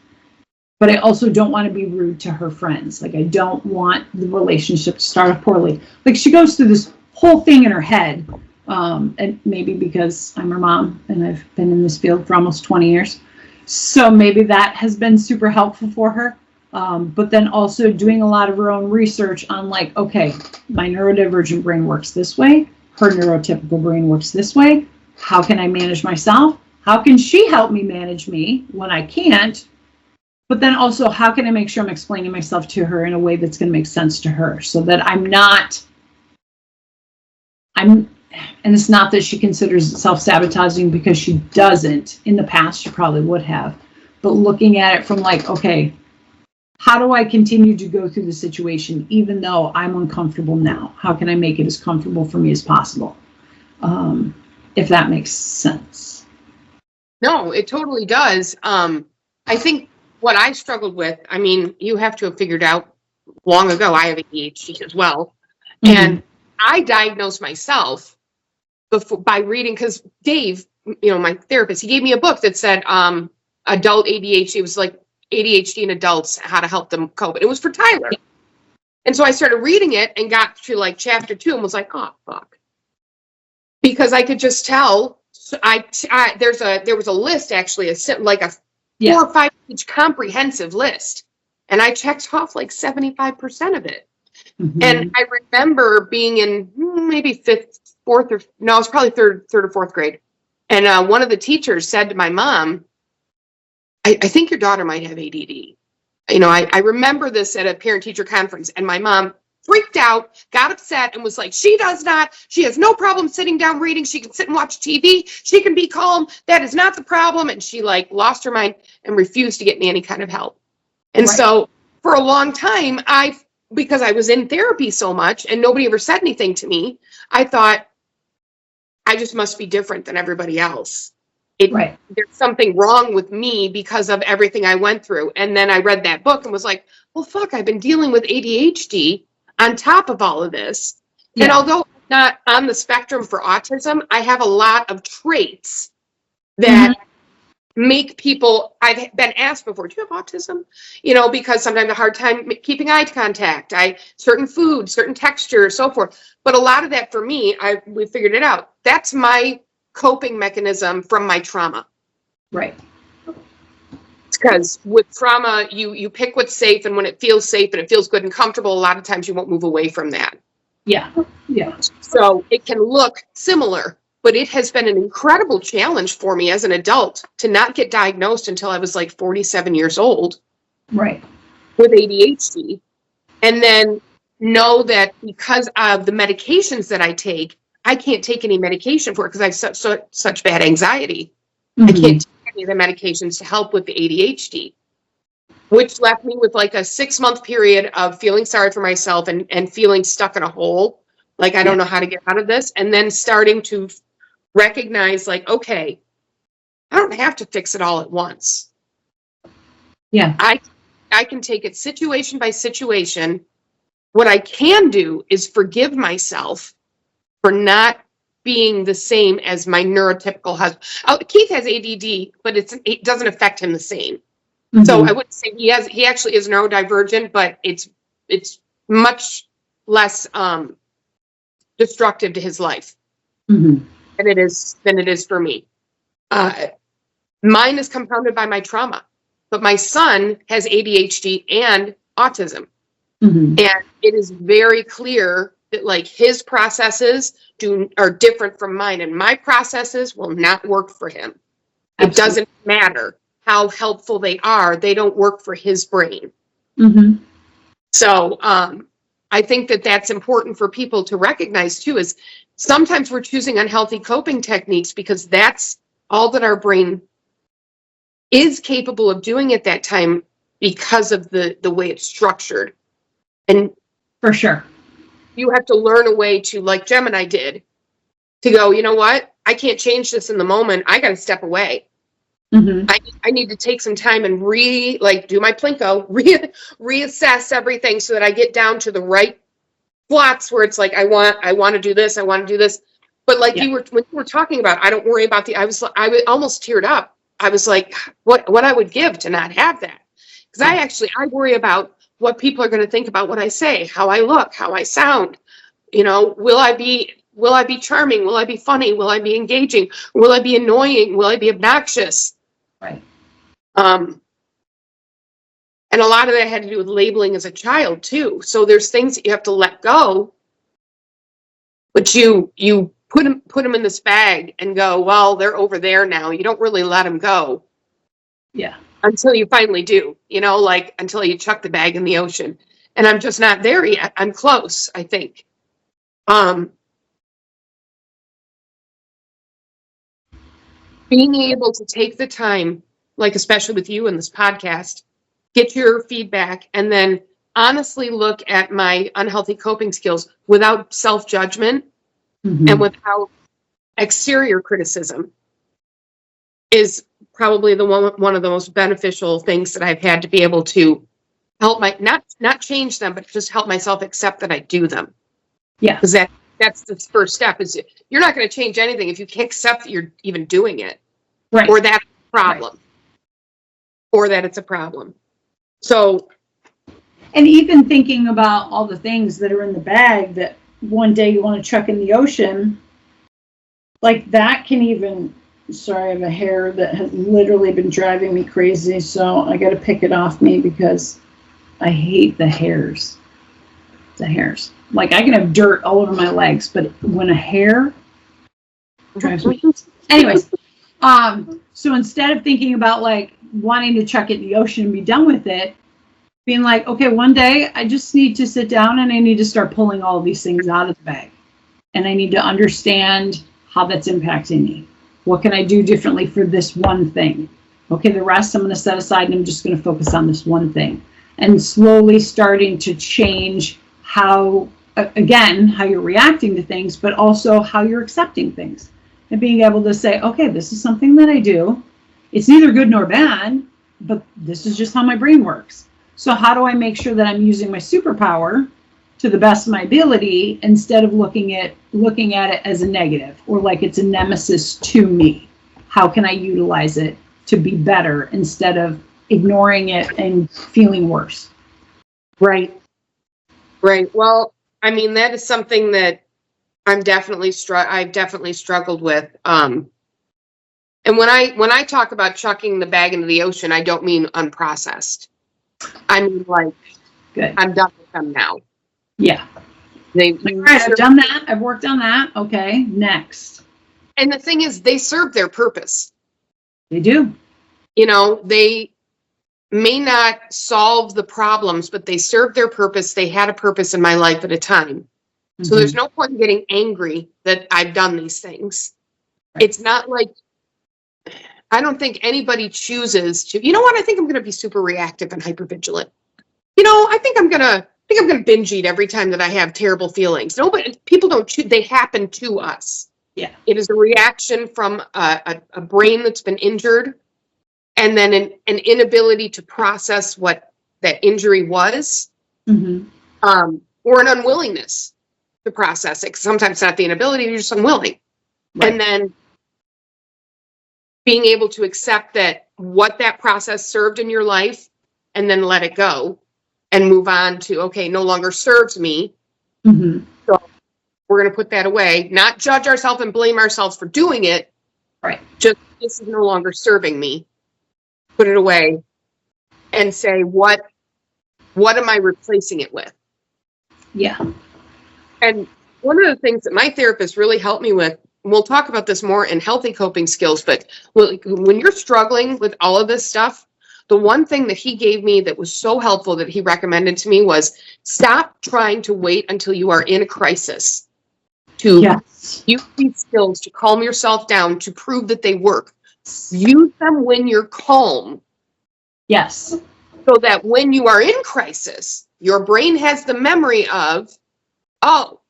But I also don't want to be rude to her friends. Like, I don't want the relationship to start off poorly. Like, she goes through this whole thing in her head. And maybe because I'm her mom and I've been in this field for almost 20 years. So maybe that has been super helpful for her. But then also doing a lot of her own research on like, okay, my neurodivergent brain works this way. Her neurotypical brain works this way. How can I manage myself? How can she help me manage me when I can't? But then also, how can I make sure I'm explaining myself to her in a way that's going to make sense to her so that and it's not that she considers it self-sabotaging because she doesn't. In the past, she probably would have. But looking at it from like, okay, how do I continue to go through the situation even though I'm uncomfortable now? How can I make it as comfortable for me as possible? If that makes sense. No, it totally does. I think what I struggled with, I mean, you have to have figured out long ago, I have ADHD as well. Mm-hmm. And I diagnosed myself by reading, because Dave, my therapist, he gave me a book that said adult ADHD. It was like ADHD in adults, how to help them cope. And it was for Tyler. And so I started reading it and got to like chapter 2 and was like, oh, fuck. Because I could just tell. There was a list, actually, like a 4 or 5 page comprehensive list. And I checked off like 75% of it. Mm-hmm. And I remember being in maybe it was probably third or fourth grade. And one of the teachers said to my mom, I think your daughter might have ADD. I remember this at a parent-teacher conference, and my mom freaked out, got upset, and was like, she does not. She has no problem sitting down reading. She can sit and watch TV. She can be calm. That is not the problem. And she like lost her mind and refused to get me any kind of help. And so for a long time, because I was in therapy so much and nobody ever said anything to me, I thought I just must be different than everybody else. There's something wrong with me because of everything I went through. And then I read that book and was like, well, fuck, I've been dealing with ADHD on top of all of this. Yeah. And although I'm not on the spectrum for autism, I have a lot of traits that make people, I've been asked before, do you have autism? Because sometimes I have a hard time keeping eye contact, certain foods, certain textures, so forth. But a lot of that for me, we figured it out. That's my coping mechanism from my trauma. Right. Because with trauma, you pick what's safe, and when it feels safe and it feels good and comfortable, a lot of times you won't move away from that. Yeah. So it can look similar, but it has been an incredible challenge for me as an adult to not get diagnosed until I was like 47 years old. Right. With ADHD. And then know that because of the medications that I take, I can't take any medication for it because I have such bad anxiety. Mm-hmm. I can't take any of the medications to help with the ADHD, which left me with like a 6-month period of feeling sorry for myself and feeling stuck in a hole. Like, I don't know how to get out of this. And then starting to recognize, like, okay, I don't have to fix it all at once. Yeah. I can take it situation by situation. What I can do is forgive myself for not being the same as my neurotypical husband. Oh, Keith has ADD, but it doesn't affect him the same. Mm-hmm. So I wouldn't say he actually is neurodivergent, but it's much less destructive to his life Mm-hmm. than it is for me. Mine is compounded by my trauma, but my son has ADHD and autism. Mm-hmm. And it is very clear that like his processes are different from mine, and my processes will not work for him. It doesn't matter how helpful they are. They don't work for his brain. Mm-hmm. So I think that that's important for people to recognize too, is sometimes we're choosing unhealthy coping techniques because that's all that our brain is capable of doing at that time because of the way it's structured. And For sure. you have to learn a way to, like Gemini did, to go, you know what? I can't change this in the moment. I got to step away. Mm-hmm. I need to take some time and do my Plinko, reassess everything so that I get down to the right spots where it's like, I want to do this. I want to do this. But like when you were talking about, I don't worry about I almost teared up. I was like, what I would give to not have that. Because I worry about what people are going to think about what I say, how I look, how I sound. You know, will I be charming? Will I be funny? Will I be engaging? Will I be annoying? Will I be obnoxious? Right. And a lot of that had to do with labeling as a child too. So there's things that you have to let go, but you put them in this bag and go, well, they're over there now. You don't really let them go. Yeah. Until you finally do, like until you chuck the bag in the ocean. And I'm just not there yet. I'm close, I think. Being able to take the time, like especially with you in this podcast, get your feedback, and then honestly look at my unhealthy coping skills without self-judgment and without exterior criticism is probably one of the most beneficial things that I've had to be able to help not change them, but just help myself accept that I do them. Yeah. Because that's the first step. Is you're not going to change anything if you can't accept that you're even doing it, Right. or that's a problem, or that it's a problem. So, and even thinking about all the things that are in the bag that one day you want to chuck in the ocean, like that can even. Sorry, I have a hair that has literally been driving me crazy, so I got to pick it off me because I hate the hairs. The hairs. Like, I can have dirt all over my legs, but when a hair drives me. Anyways, so instead of thinking about like wanting to chuck it in the ocean and be done with it, being like, okay, one day I just need to sit down and I need to start pulling all of these things out of the bag. And I need to understand how that's impacting me. What can I do differently for this one thing? Okay, the rest I'm going to set aside and I'm just going to focus on this one thing. And slowly starting to change how you're reacting to things, but also how you're accepting things. And being able to say, okay, this is something that I do. It's neither good nor bad, but this is just how my brain works. So how do I make sure that I'm using my superpower to the best of my ability instead of looking at it as a negative or like it's a nemesis to me? How can I utilize it to be better instead of ignoring it and feeling worse? Right. Well, I mean, that is something that I've definitely struggled with. And when I talk about chucking the bag into the ocean, I don't mean unprocessed. I mean, like, good. I'm done with them now. Yeah. All right, I've done that. I've worked on that. Okay, next. And the thing is, they serve their purpose. They do. They may not solve the problems, but they serve their purpose. They had a purpose in my life at a time. So there's no point in getting angry that I've done these things. Right. It's not like, I don't think anybody chooses to, you know what, I think I'm going to be super reactive and hypervigilant. You know, I think I'm going to binge eat every time that I have terrible feelings. No, but people don't choose, they happen to us. Yeah. It is a reaction from a brain that's been injured, and then an inability to process what that injury was, or an unwillingness to process it. Sometimes it's not the inability, you're just unwilling. Right. And then being able to accept that what that process served in your life, and then let it go and move on to, okay, no longer serves me. So we're going to put that away, not judge ourselves and blame ourselves for doing it. Right. Just, this is no longer serving me. Put it away and say, what am I replacing it with? Yeah. And one of the things that my therapist really helped me with, and we'll talk about this more in healthy coping skills, but when you're struggling with all of this stuff, the one thing that he gave me that was so helpful that he recommended to me was stop trying to wait until you are in a crisis to use these skills to calm yourself down, to prove that they work. Use them when you're calm. Yes. So that when you are in crisis, your brain has the memory of, oh,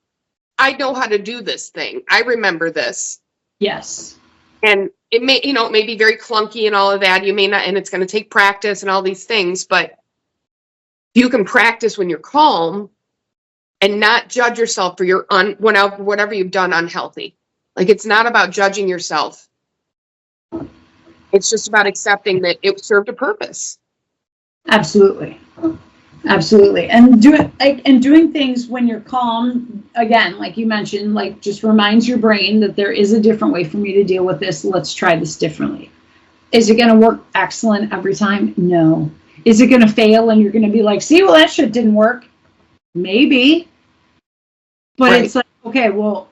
I know how to do this thing. I remember this. Yes. And it may, it may be very clunky and all of that. You may not, and it's going to take practice and all these things, but you can practice when you're calm and not judge yourself for your whatever you've done unhealthy. Like, it's not about judging yourself. It's just about accepting that it served a purpose. Absolutely. Absolutely. And doing things when you're calm, again, like you mentioned, like, just reminds your brain that there is a different way for me to deal with this. Let's try this differently. Is it going to work excellent every time? No. Is it going to fail and you're going to be like, see, well, that shit didn't work? Maybe. But It's like, okay, well,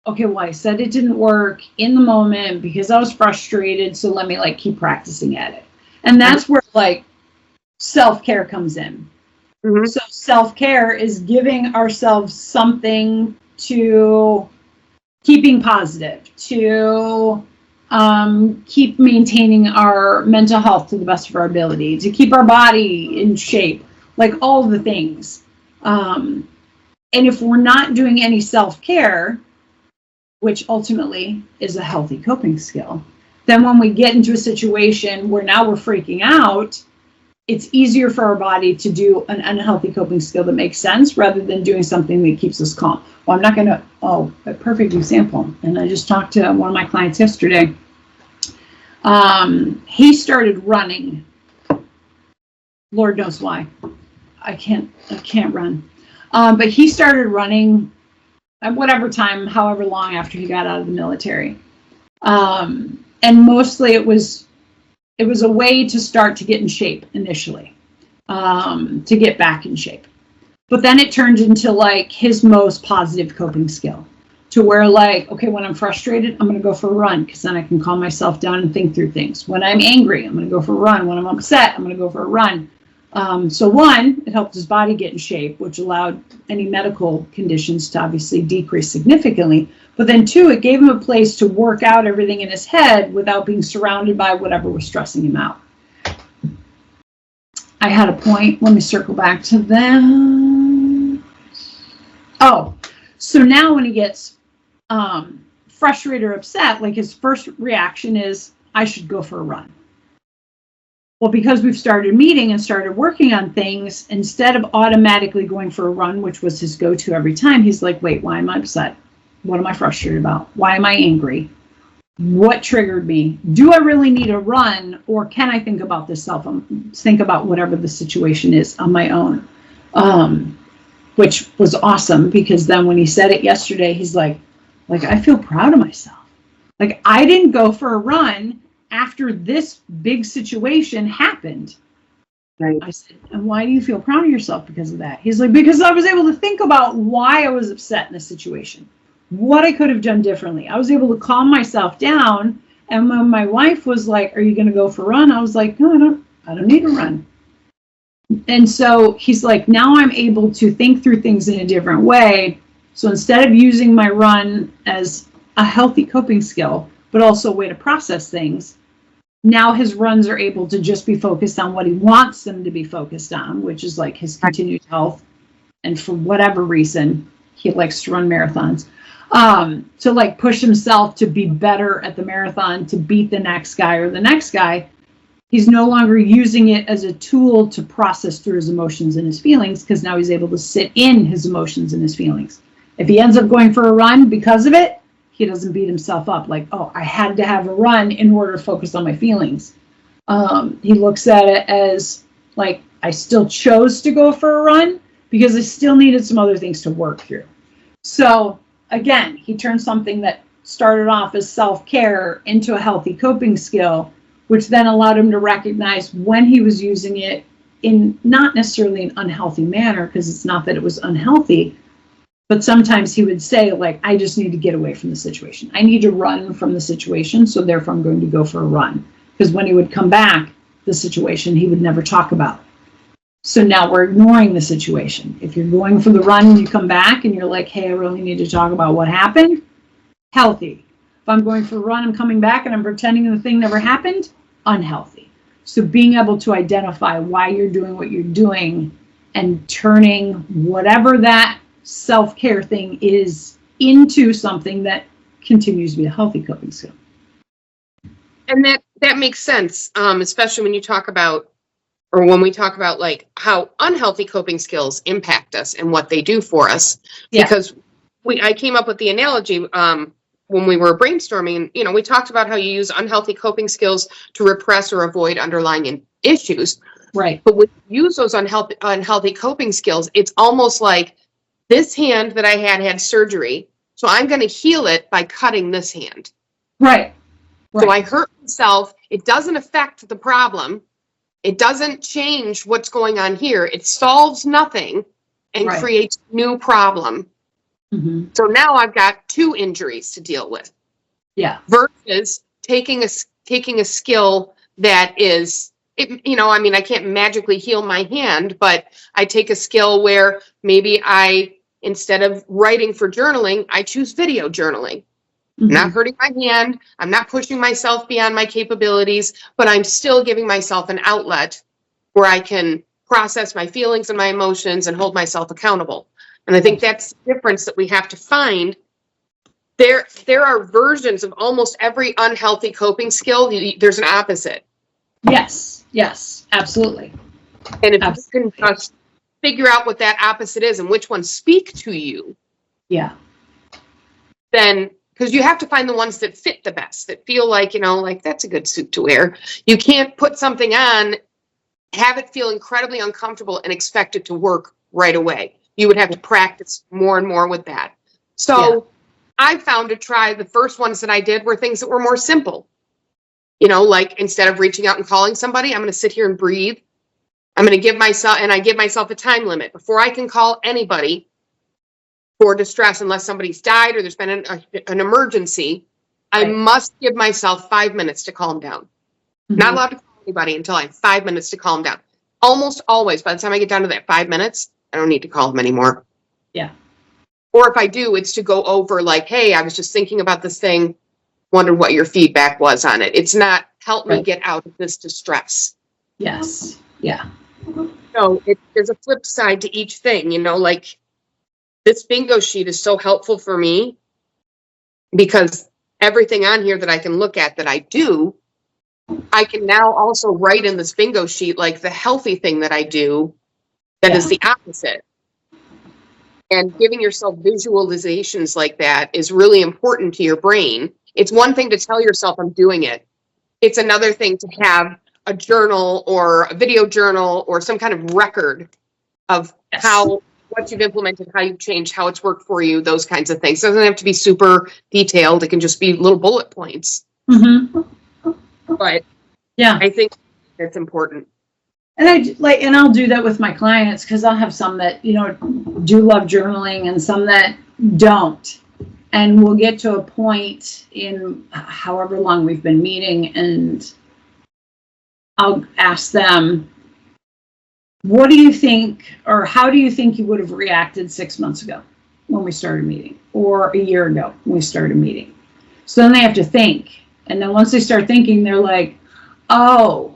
I said it didn't work in the moment because I was frustrated. So let me keep practicing at it. And that's where self-care comes in. So self-care is giving ourselves something to keeping positive, to keep maintaining our mental health to the best of our ability, to keep our body in shape, all the things. And if we're not doing any self-care, which ultimately is a healthy coping skill, then when we get into a situation where now we're freaking out, it's easier for our body to do an unhealthy coping skill that makes sense rather than doing something that keeps us calm. Well, I'm not going to, a perfect example. And I just talked to one of my clients yesterday. He started running. Lord knows why. I can't run. But he started running at whatever time, however long after he got out of the military. And mostly it was a way to start to get in shape initially, to get back in shape. But then it turned into his most positive coping skill, to where okay, when I'm frustrated, I'm going to go for a run because then I can calm myself down and think through things. When I'm angry, I'm going to go for a run. When I'm upset, I'm going to go for a run. So one, it helped his body get in shape, which allowed any medical conditions to obviously decrease significantly. But then two, it gave him a place to work out everything in his head without being surrounded by whatever was stressing him out. I had a point. Let me circle back to that. Oh, so now when he gets frustrated or upset, his first reaction is, I should go for a run. Well, because we've started meeting and started working on things, instead of automatically going for a run, which was his go-to every time, he's like, wait, why am I upset? What am I frustrated about? Why am I angry? What triggered me? Do I really need a run, or can I think about this think about whatever the situation is on my own? Which was awesome, because then when he said it yesterday, he's like, I feel proud of myself. I didn't go for a run after this big situation happened. Right. I said, and why do you feel proud of yourself because of that? He's like, because I was able to think about why I was upset in this situation, what I could have done differently. I was able to calm myself down. And when my wife was like, are you going to go for a run? I was like, no, I don't need to run. And so he's like, now I'm able to think through things in a different way. So instead of using my run as a healthy coping skill, but also a way to process things, now his runs are able to just be focused on what he wants them to be focused on, which is like his continued health. And for whatever reason, he likes to run marathons. To like push himself to be better at the marathon, to beat the next guy or the next guy. He's no longer using it as a tool to process through his emotions and his feelings, because now he's able to sit in his emotions and his feelings. If he ends up going for a run because of it, he doesn't beat himself up like, oh, I had to have a run in order to focus on my feelings. He looks at it as like, I still chose to go for a run because I still needed some other things to work through. So again, he turned something that started off as self-care into a healthy coping skill, which then allowed him to recognize when he was using it in not necessarily an unhealthy manner, because it's not that it was unhealthy, but sometimes he would say, like, I just need to get away from the situation. I need to run from the situation, so therefore I'm going to go for a run. Because when he would come back, the situation he would never talk about. So now we're ignoring the situation. If you're going for the run and you come back and you're like, hey, I really need to talk about what happened, healthy. If I'm going for a run, I'm coming back and I'm pretending the thing never happened, unhealthy. So being able to identify why you're doing what you're doing and turning whatever that self-care thing is into something that continues to be a healthy coping skill. And that makes sense, especially when you talk about, or when we talk about like how unhealthy coping skills impact us and what they do for us. Yeah. Because I came up with the analogy when we were brainstorming, you know, we talked about how you use unhealthy coping skills to repress or avoid underlying issues. Right. But when you use those unhealthy coping skills, it's almost like this hand that I had surgery, so I'm going to heal it by cutting this hand. Right. So I hurt myself. It doesn't affect the problem. It doesn't change what's going on here. It solves nothing and creates new problem. Mm-hmm. So now I've got two injuries to deal with. Yeah. Versus taking a skill that is, you know, I mean, I can't magically heal my hand, but I take a skill where maybe instead of writing for journaling, I choose video journaling. Mm-hmm. Not hurting my hand. I'm not pushing myself beyond my capabilities, but I'm still giving myself an outlet where I can process my feelings and my emotions and hold myself accountable. And I think that's the difference that we have to find. There are versions of almost every unhealthy coping skill. There's an opposite. Yes, absolutely. And if you can just figure out what that opposite is and which ones speak to you, then, because you have to find the ones that fit the best, that feel like, you know, like that's a good suit to wear. You can't put something on, have it feel incredibly uncomfortable and expect it to work right away. You would have to practice more and more with that. So I found to try the first ones that I did were things that were more simple. You know, like instead of reaching out and calling somebody, I'm going to sit here and breathe. I'm going to give myself a time limit before I can call anybody for distress, unless somebody's died or there's been an emergency. I must give myself 5 minutes to calm down. Mm-hmm. Not allowed to call anybody until I have 5 minutes to calm down. Almost always, by the time I get down to that 5 minutes, I don't need to call them anymore. Yeah. Or if I do, it's to go over like, hey, I was just thinking about this thing, wondered what your feedback was on it. It's not help me get out of this distress. Yes. Yeah. So there's a flip side to each thing, you know, like this bingo sheet is so helpful for me because everything on here that I can look at that I do, I can now also write in this bingo sheet, like the healthy thing that I do that is the opposite. And giving yourself visualizations like that is really important to your brain. It's one thing to tell yourself I'm doing it. It's another thing to have a journal or a video journal or some kind of record of what you've implemented, how you've changed, how it's worked for you, those kinds of things. It doesn't have to be super detailed. It can just be little bullet points. Mm-hmm. But I think that's important. And I'll do that with my clients because I'll have some that, you know, do love journaling and some that don't. And we'll get to a point in however long we've been meeting and I'll ask them, what do you think, or how do you think you would have reacted 6 months ago when we started meeting, or a year ago when we started meeting? So then they have to think. And then once they start thinking, they're like, oh,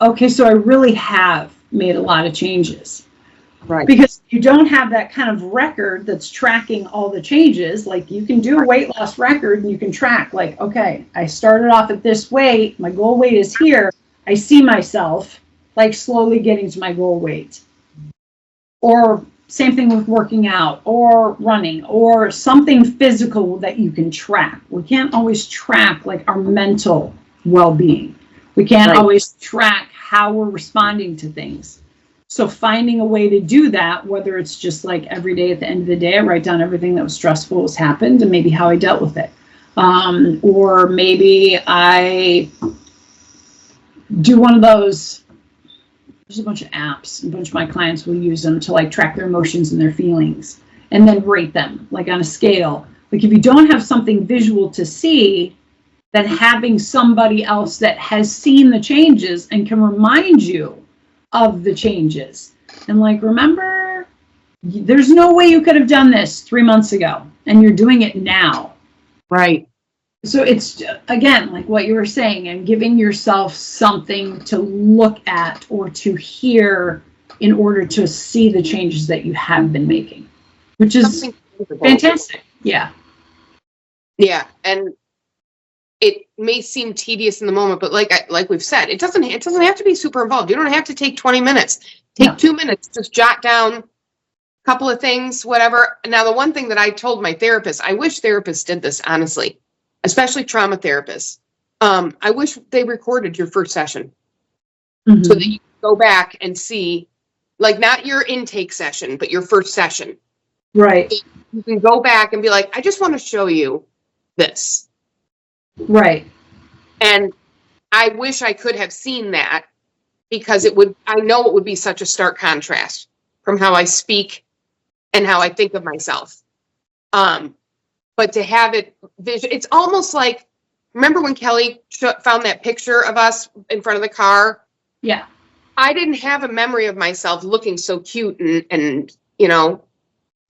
okay, so I really have made a lot of changes. Right. Because you don't have that kind of record that's tracking all the changes. Like you can do a weight loss record and you can track like, okay, I started off at this weight. My goal weight is here. I see myself like slowly getting to my goal weight. Or same thing with working out or running or something physical that you can track. We can't always track like our mental well-being. We can't always track how we're responding to things. So finding a way to do that, whether it's just like every day at the end of the day, I write down everything that was stressful has happened and maybe how I dealt with it. Or maybe I do one of those, there's a bunch of apps, a bunch of my clients will use them to like track their emotions and their feelings and then rate them like on a scale. Like if you don't have something visual to see, then having somebody else that has seen the changes and can remind you of the changes. And like, remember, there's no way you could have done this 3 months ago and you're doing it now. Right. So it's, again, like what you were saying, and giving yourself something to look at or to hear in order to see the changes that you have been making, which is fantastic. Yeah. Yeah. And it may seem tedious in the moment, but like we've said, it doesn't have to be super involved. You don't have to take 20 minutes. Take 2 minutes, just jot down a couple of things, whatever. Now, the one thing that I told my therapist, I wish therapists did this, honestly, especially trauma therapists. I wish they recorded your first session so that you can go back and see, like, not your intake session, but your first session. Right. You can go back and be like, I just want to show you this. Right. And I wish I could have seen that, because I know it would be such a stark contrast from how I speak and how I think of myself. But to have it it's almost like, remember when Kelly found that picture of us in front of the car? Yeah. I didn't have a memory of myself looking so cute and you know,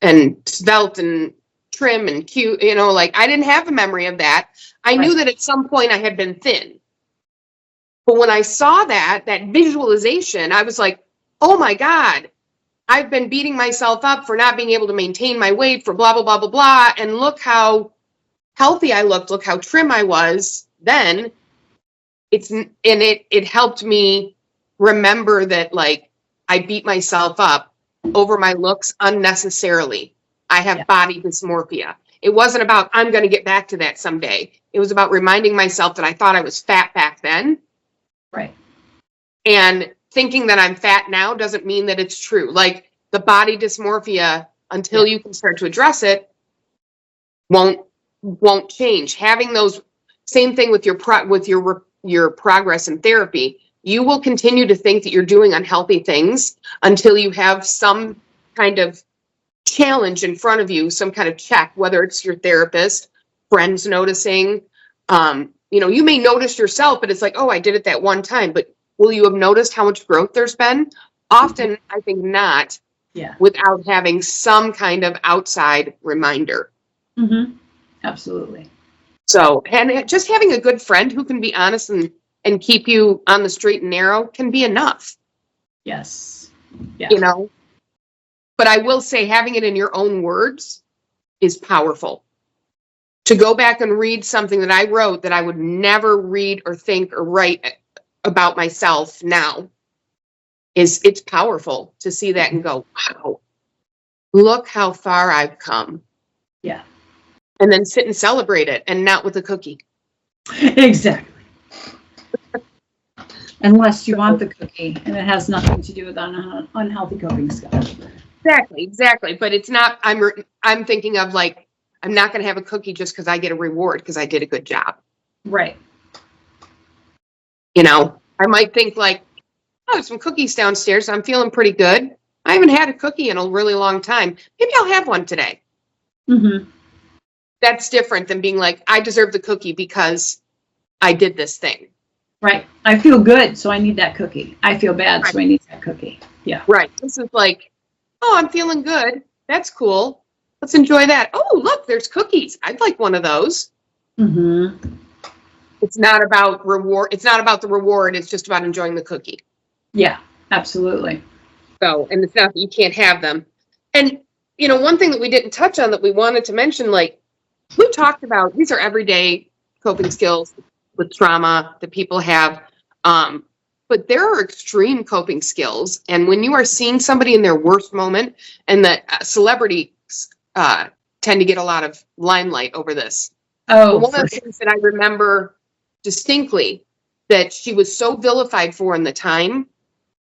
and svelte and trim and cute, you know, like I didn't have a memory of that. I knew that at some point I had been thin. But when I saw that visualization, I was like, oh my God, I've been beating myself up for not being able to maintain my weight for blah, blah, blah, blah, blah. And look how healthy I looked. Look how trim I was then. It helped me remember that, like, I beat myself up over my looks unnecessarily. I have body dysmorphia. It wasn't about, I'm going to get back to that someday. It was about reminding myself that I thought I was fat back then. Right. And thinking that I'm fat now doesn't mean that it's true. Like, the body dysmorphia, until you can start to address it, won't change. Having those, same thing with your progress in therapy. You will continue to think that you're doing unhealthy things until you have some kind of challenge in front of you, some kind of check, whether it's your therapist, friends noticing. You know, you may notice yourself, but it's like, oh, I did it that one time. But will you have noticed how much growth there's been? Often, I think not. Yeah. Without having some kind of outside reminder. Mm-hmm. Absolutely. So, and just having a good friend who can be honest and keep you on the straight and narrow can be enough. Yes. Yeah. You know, but I will say having it in your own words is powerful. To go back and read something that I wrote that I would never read or think or write about myself now, it's powerful to see that and go, wow, look how far I've come. Yeah. And then sit and celebrate it, and not with a cookie. Exactly. Unless you want the cookie and it has nothing to do with unhealthy coping skills. Exactly. But it's not, I'm thinking of, like, I'm not going to have a cookie just because I get a reward because I did a good job. Right. You know, I might think like, oh, there's some cookies downstairs. I'm feeling pretty good. I haven't had a cookie in a really long time. Maybe I'll have one today. Mm-hmm. That's different than being like, I deserve the cookie because I did this thing. Right. I feel good, so I need that cookie. I feel bad, so I need that cookie. Yeah. Right. This is like, oh, I'm feeling good. That's cool. Let's enjoy that. Oh, look, there's cookies. I'd like one of those. Mm-hmm. It's not about reward. It's not about the reward. It's just about enjoying the cookie. Yeah, absolutely. So, and it's not that you can't have them. And, you know, one thing that we didn't touch on that we wanted to mention, like we talked about, these are everyday coping skills with trauma that people have. But there are extreme coping skills. And when you are seeing somebody in their worst moment, and the celebrities tend to get a lot of limelight over this. Oh, But one of the things that I remember distinctly that she was so vilified for in the time,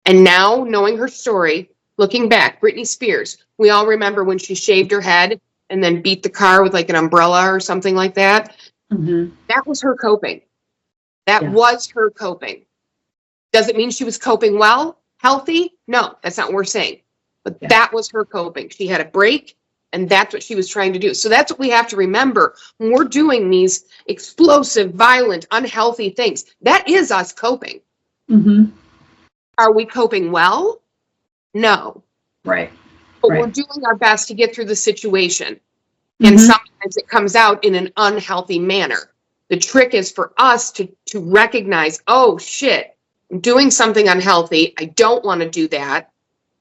and now knowing her story, looking back, Britney Spears, we all remember when she shaved her head and then beat the car with like an umbrella or something like that. Mm-hmm. That was her coping. That was her coping. Does it mean she was coping well, healthy? No, that's not what we're saying. But that was her coping. She had a break, and that's what she was trying to do. So that's what we have to remember when we're doing these explosive, violent, unhealthy things. That is us coping. Mm-hmm. Are we coping well? No. Right. But we're doing our best to get through the situation. And Mm-hmm. sometimes it comes out in an unhealthy manner. The trick is for us to recognize, oh shit, I'm doing something unhealthy. I don't want to do that.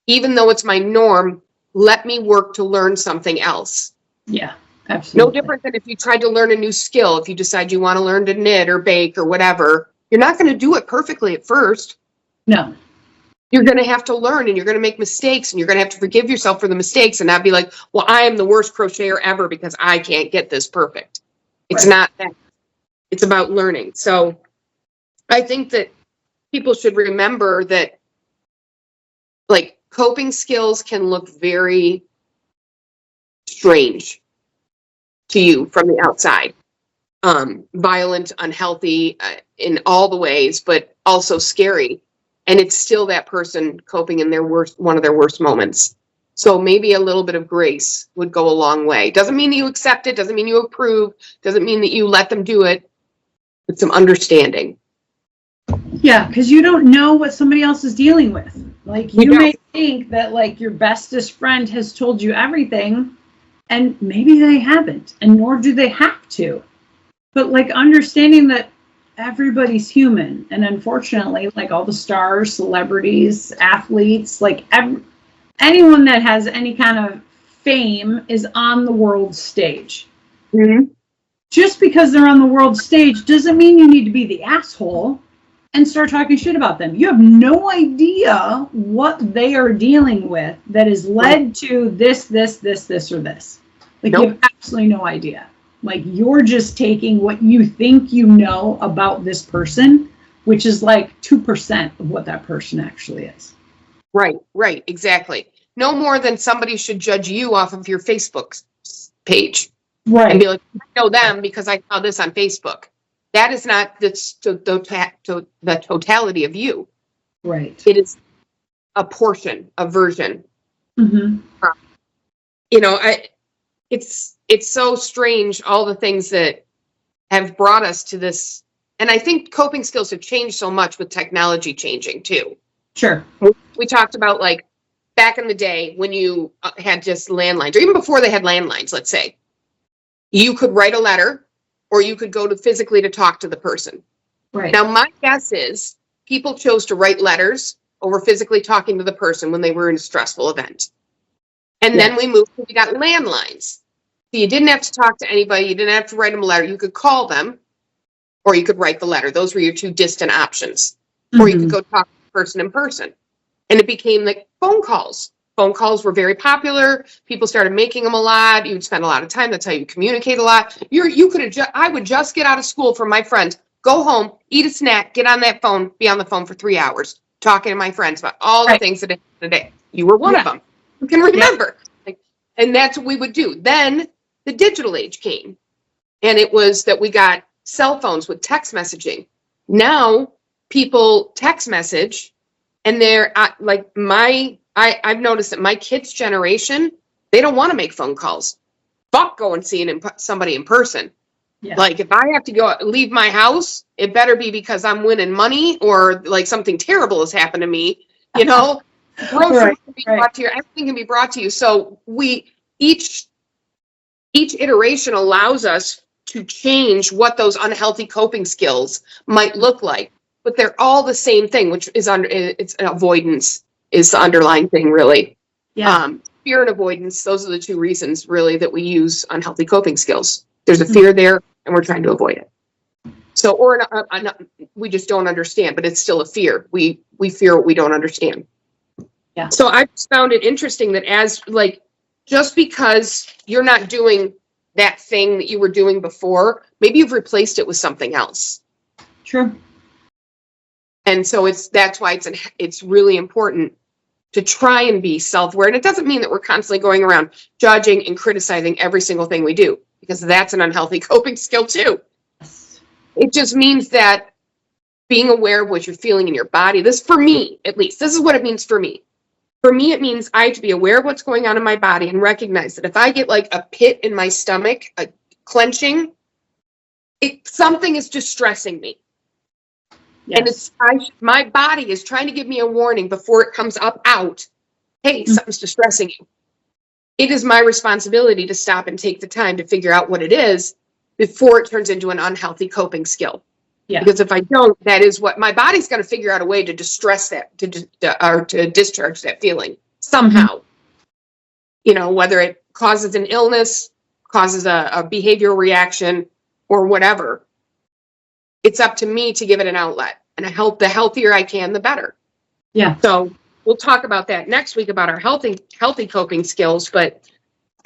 Even though it's my norm, let me work to learn something else. Yeah, absolutely. No different than if you tried to learn a new skill. If you decide you want to learn to knit or bake or whatever, you're not going to do it perfectly at first. No. You're going to have to learn, and you're going to make mistakes, and you're going to have to forgive yourself for the mistakes and not be like, well, I am the worst crocheter ever because I can't get this perfect. It's not that. It's about learning. So I think that people should remember that, like, coping skills can look very strange to you from the outside. Violent, unhealthy in all the ways, but also scary. And it's still that person coping in their one of their worst moments. So maybe a little bit of grace would go a long way. Doesn't mean that you accept it, doesn't mean you approve, doesn't mean that you let them do it, but some understanding. Yeah, because you don't know what somebody else is dealing with. Like, you may think that, like, your bestest friend has told you everything, and maybe they haven't, and nor do they have to. But, like, understanding that everybody's human, and unfortunately, like, all the stars, celebrities, athletes, like, anyone that has any kind of fame is on the world stage. Mm-hmm. Just because they're on the world stage doesn't mean you need to be the asshole and start talking shit about them. You have no idea what they are dealing with that has led to this, or this. Like, you have absolutely no idea. Like, you're just taking what you think you know about this person, which is like 2% of what that person actually is. Right, exactly. No more than somebody should judge you off of your Facebook page. Right. And be like, I know them because I saw this on Facebook. That is not the totality of you. Right. It is a portion, a version. Mm-hmm. You know, it's so strange, all the things that have brought us to this. And I think coping skills have changed so much with technology changing too. Sure. We talked about, like, back in the day when you had just landlines, or even before they had landlines, let's say, you could write a letter or you could go to physically to talk to the person. Right. Now, my guess is people chose to write letters over physically talking to the person when they were in a stressful event. And then we got landlines. So you didn't have to talk to anybody. You didn't have to write them a letter. You could call them, or you could write the letter. Those were your two distant options. Mm-hmm. Or you could go talk to the person in person. And it became like phone calls. Phone calls were very popular. People started making them a lot. You'd spend a lot of time. That's how you communicate a lot. I would just get out of school from my friends, go home, eat a snack, get on that phone, be on the phone for 3 hours, talking to my friends about all the things that happened today. You were one of them. You can remember. And that's what we would do. Then the digital age came. And it was that we got cell phones with text messaging. Now people text message, and they're like I've noticed that my kids' generation, they don't want to make phone calls. Fuck going and seeing somebody in person. Yeah. Like, if I have to leave my house, it better be because I'm winning money or like something terrible has happened to me. You know, groceries can be brought to you. Everything can be brought to you. So each iteration allows us to change what those unhealthy coping skills might look like, but they're all the same thing, which is it's avoidance is the underlying thing, really. Yeah. Fear and avoidance, those are the two reasons really that we use unhealthy coping skills. There's a fear there and we're trying to avoid it. So, or we just don't understand, but it's still a fear. We fear what we don't understand. Yeah. So I just found it interesting that just because you're not doing that thing that you were doing before, maybe you've replaced it with something else. True. And so that's why it's really important to try and be self-aware. And it doesn't mean that we're constantly going around judging and criticizing every single thing we do, because that's an unhealthy coping skill too. Yes. It just means that being aware of what you're feeling in your body, this, for me, at least, this is what it means for me. For me, it means I have to be aware of what's going on in my body and recognize that if I get like a pit in my stomach, a clenching, something is distressing me. Yes. And my body is trying to give me a warning before it comes up out. Hey, something's distressing you. It is my responsibility to stop and take the time to figure out what it is before it turns into an unhealthy coping skill. Yeah. Because if I don't, that is what my body's going to figure out a way to distress that, or to discharge that feeling somehow. You know, whether it causes an illness, causes a behavioral reaction, or whatever. It's up to me to give it an outlet, and the healthier I can, the better. Yeah. So we'll talk about that next week about our healthy coping skills, but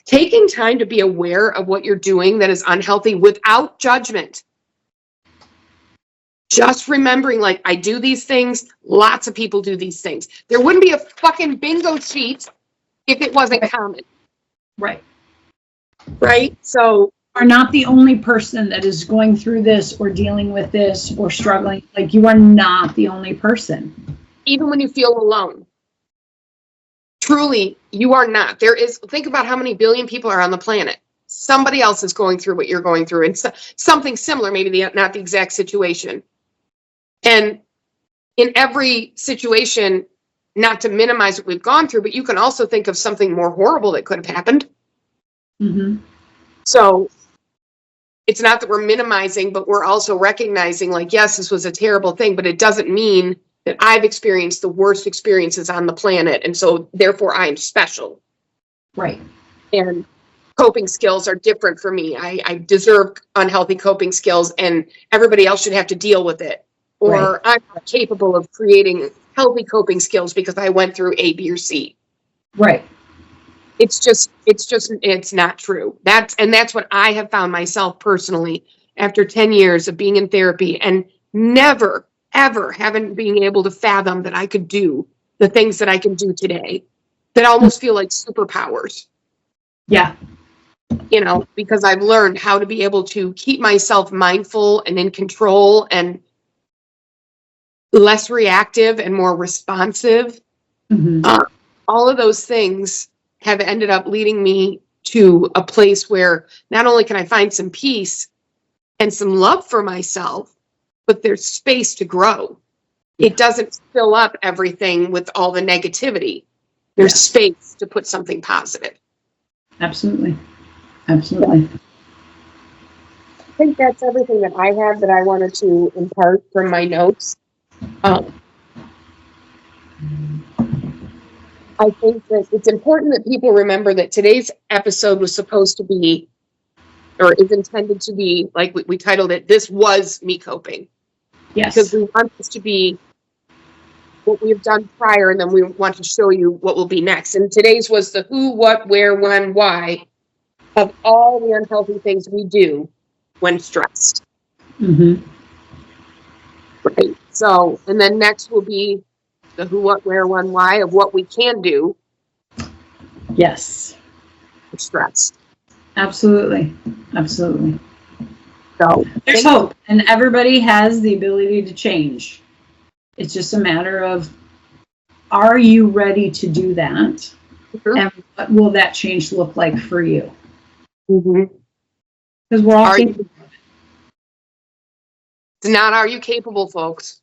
taking time to be aware of what you're doing that is unhealthy without judgment. Just remembering, like, I do these things, lots of people do these things. There wouldn't be a fucking bingo sheet if it wasn't common. Right. Right? So Are not the only person that is going through this or dealing with this or struggling. Like, you are not the only person. even when you feel alone, truly, you are not. Think about how many billion people are on the planet. Somebody else is going through what you're going through, and something similar, maybe not the exact situation. And in every situation, not to minimize what we've gone through, but you can also think of something more horrible that could have happened. Mm-hmm. So it's not that we're minimizing, but we're also recognizing, like, yes, this was a terrible thing, but it doesn't mean that I've experienced the worst experiences on the planet, and so therefore I'm special. Right. And coping skills are different for me. I deserve unhealthy coping skills, and everybody else should have to deal with it. Or I'm not capable of creating healthy coping skills because I went through A, B, or C. Right. It's not true. That's what I have found myself personally after 10 years of being in therapy, and never, ever having been able to fathom that I could do the things that I can do today that almost feel like superpowers. Yeah. You know, because I've learned how to be able to keep myself mindful and in control and less reactive and more responsive. Mm-hmm. All of those things have ended up leading me to a place where not only can I find some peace and some love for myself, but there's space to grow. It doesn't fill up everything with all the negativity. There's space to put something positive. Absolutely. Absolutely. I think that's everything that I have that I wanted to impart from my notes. I think that it's important that people remember that today's episode was supposed to be, or is intended to be, like we titled it, This Was Me Coping. Yes. Because we want this to be what we have done prior, and then we want to show you what will be next. And today's was the who, what, where, when, why of all the unhealthy things we do when stressed. Mm-hmm. Right. So, and then next will be the who, what, where, when, why of what we can do. Yes. For stress. Absolutely. Absolutely. So There's hope, and everybody has the ability to change. It's just a matter of, are you ready to do that? Mm-hmm. And what will that change look like for you? Mm-hmm. Because we're all capable. It's not, are you capable, folks?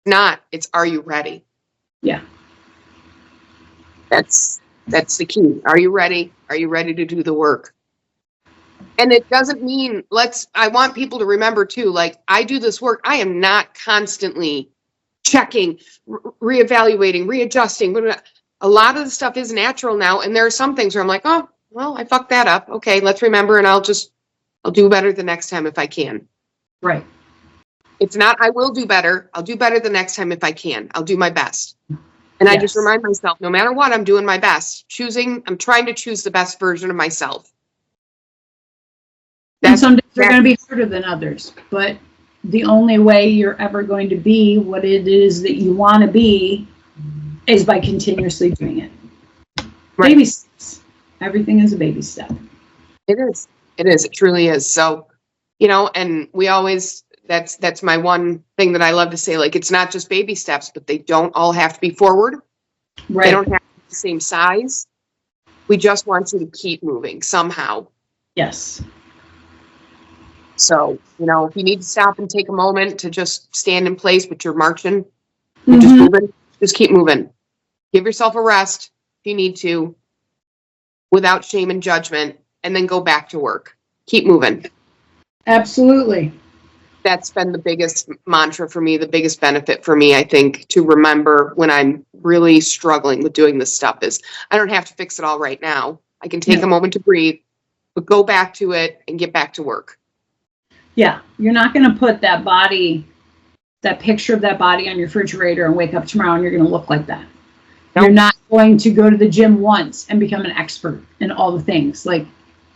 Not, it's, are you ready? Yeah. That's the key. Are you ready? Are you ready to do the work? And it doesn't mean I want people to remember too, like I do this work. I am not constantly checking, reevaluating, readjusting. A lot of the stuff is natural now. And there are some things where I'm like, oh, well, I fucked that up. Okay, let's remember. And I'll do better the next time if I can. Right. It's not, I will do better. I'll do better the next time if I can. I'll do my best. And I just remind myself, no matter what, I'm doing my best. I'm trying to choose the best version of myself. And some days are going to be harder than others, but the only way you're ever going to be what it is that you want to be is by continuously doing it. Right. Baby steps. Everything is a baby step. It is. It is. It truly is. So, and we always, that's my one thing that I love to say, like, it's not just baby steps, but they don't all have to be forward. Right. They don't have to be the same size. We just want you to keep moving somehow. Yes. So, if you need to stop and take a moment to just stand in place, but you're marching, you're just moving, just keep moving. Give yourself a rest if you need to, without shame and judgment, and then go back to work. Keep moving. Absolutely. That's been the biggest mantra for me, the biggest benefit for me, I think, to remember when I'm really struggling with doing this stuff is I don't have to fix it all right now. I can take a moment to breathe, but go back to it and get back to work. Yeah, you're not going to put that picture of that body on your refrigerator and wake up tomorrow and you're going to look like that. Nope. You're not going to go to the gym once and become an expert in all the things. Like,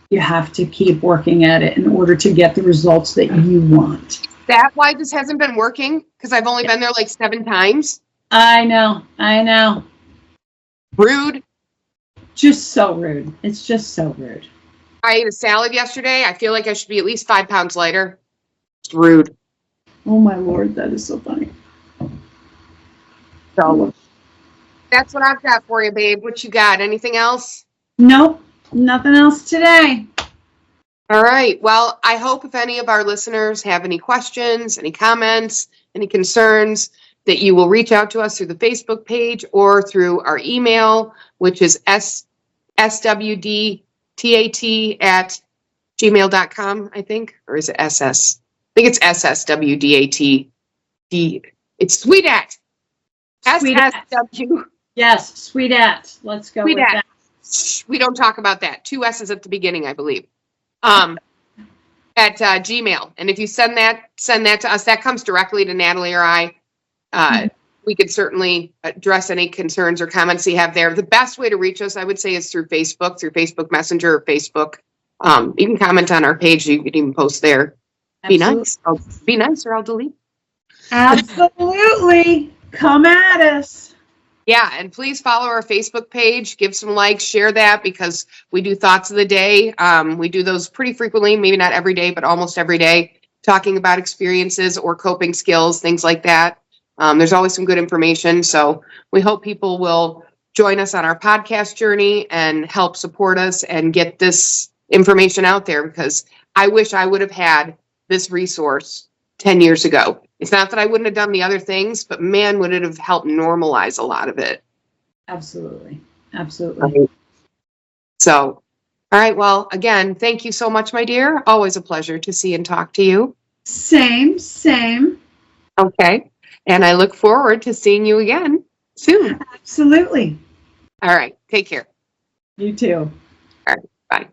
you have to keep working at it in order to get the results that you want. That's why this hasn't been working, because I've only been there like 7 times. I know. Rude. Just so rude. It's just so rude. I ate a salad yesterday. I feel like I should be at least 5 pounds lighter. It's rude. Oh my Lord, that is so funny. So that's what I've got for you, babe. What you got? Anything else? Nope, nothing else today. All right. Well, I hope if any of our listeners have any questions, any comments, any concerns, that you will reach out to us through the Facebook page or through our email, which is swdtat@gmail.com, I think. Or is it SS? I think it's SSWDAT. It's Sweetat. SSW. Yes, Sweetat. Let's go with that. We don't talk about that. 2 S's at the beginning, I believe. At Gmail. And if you send that to us, that comes directly to Natalie or I. We could certainly address any concerns or comments you have there. The best way to reach us, I would say, is through Facebook Messenger or Facebook. You can comment on our page. You can even post there. Absolutely. Be nice or I'll delete. Absolutely. Come at us. Yeah, and please follow our Facebook page. Give some likes, share that, because we do thoughts of the day. We do those pretty frequently, maybe not every day, but almost every day, talking about experiences or coping skills, things like that. There's always some good information. So we hope people will join us on our podcast journey and help support us and get this information out there, because I wish I would have had this resource 10 years ago. It's not that I wouldn't have done the other things, but man, would it have helped normalize a lot of it. Absolutely. So, all right. Well, again, thank you so much, my dear. Always a pleasure to see and talk to you. Same. Okay. And I look forward to seeing you again soon. Absolutely. All right. Take care. You too. All right. Bye.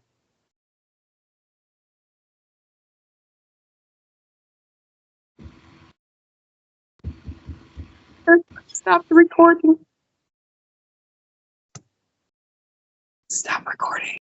Stop the recording. Stop recording.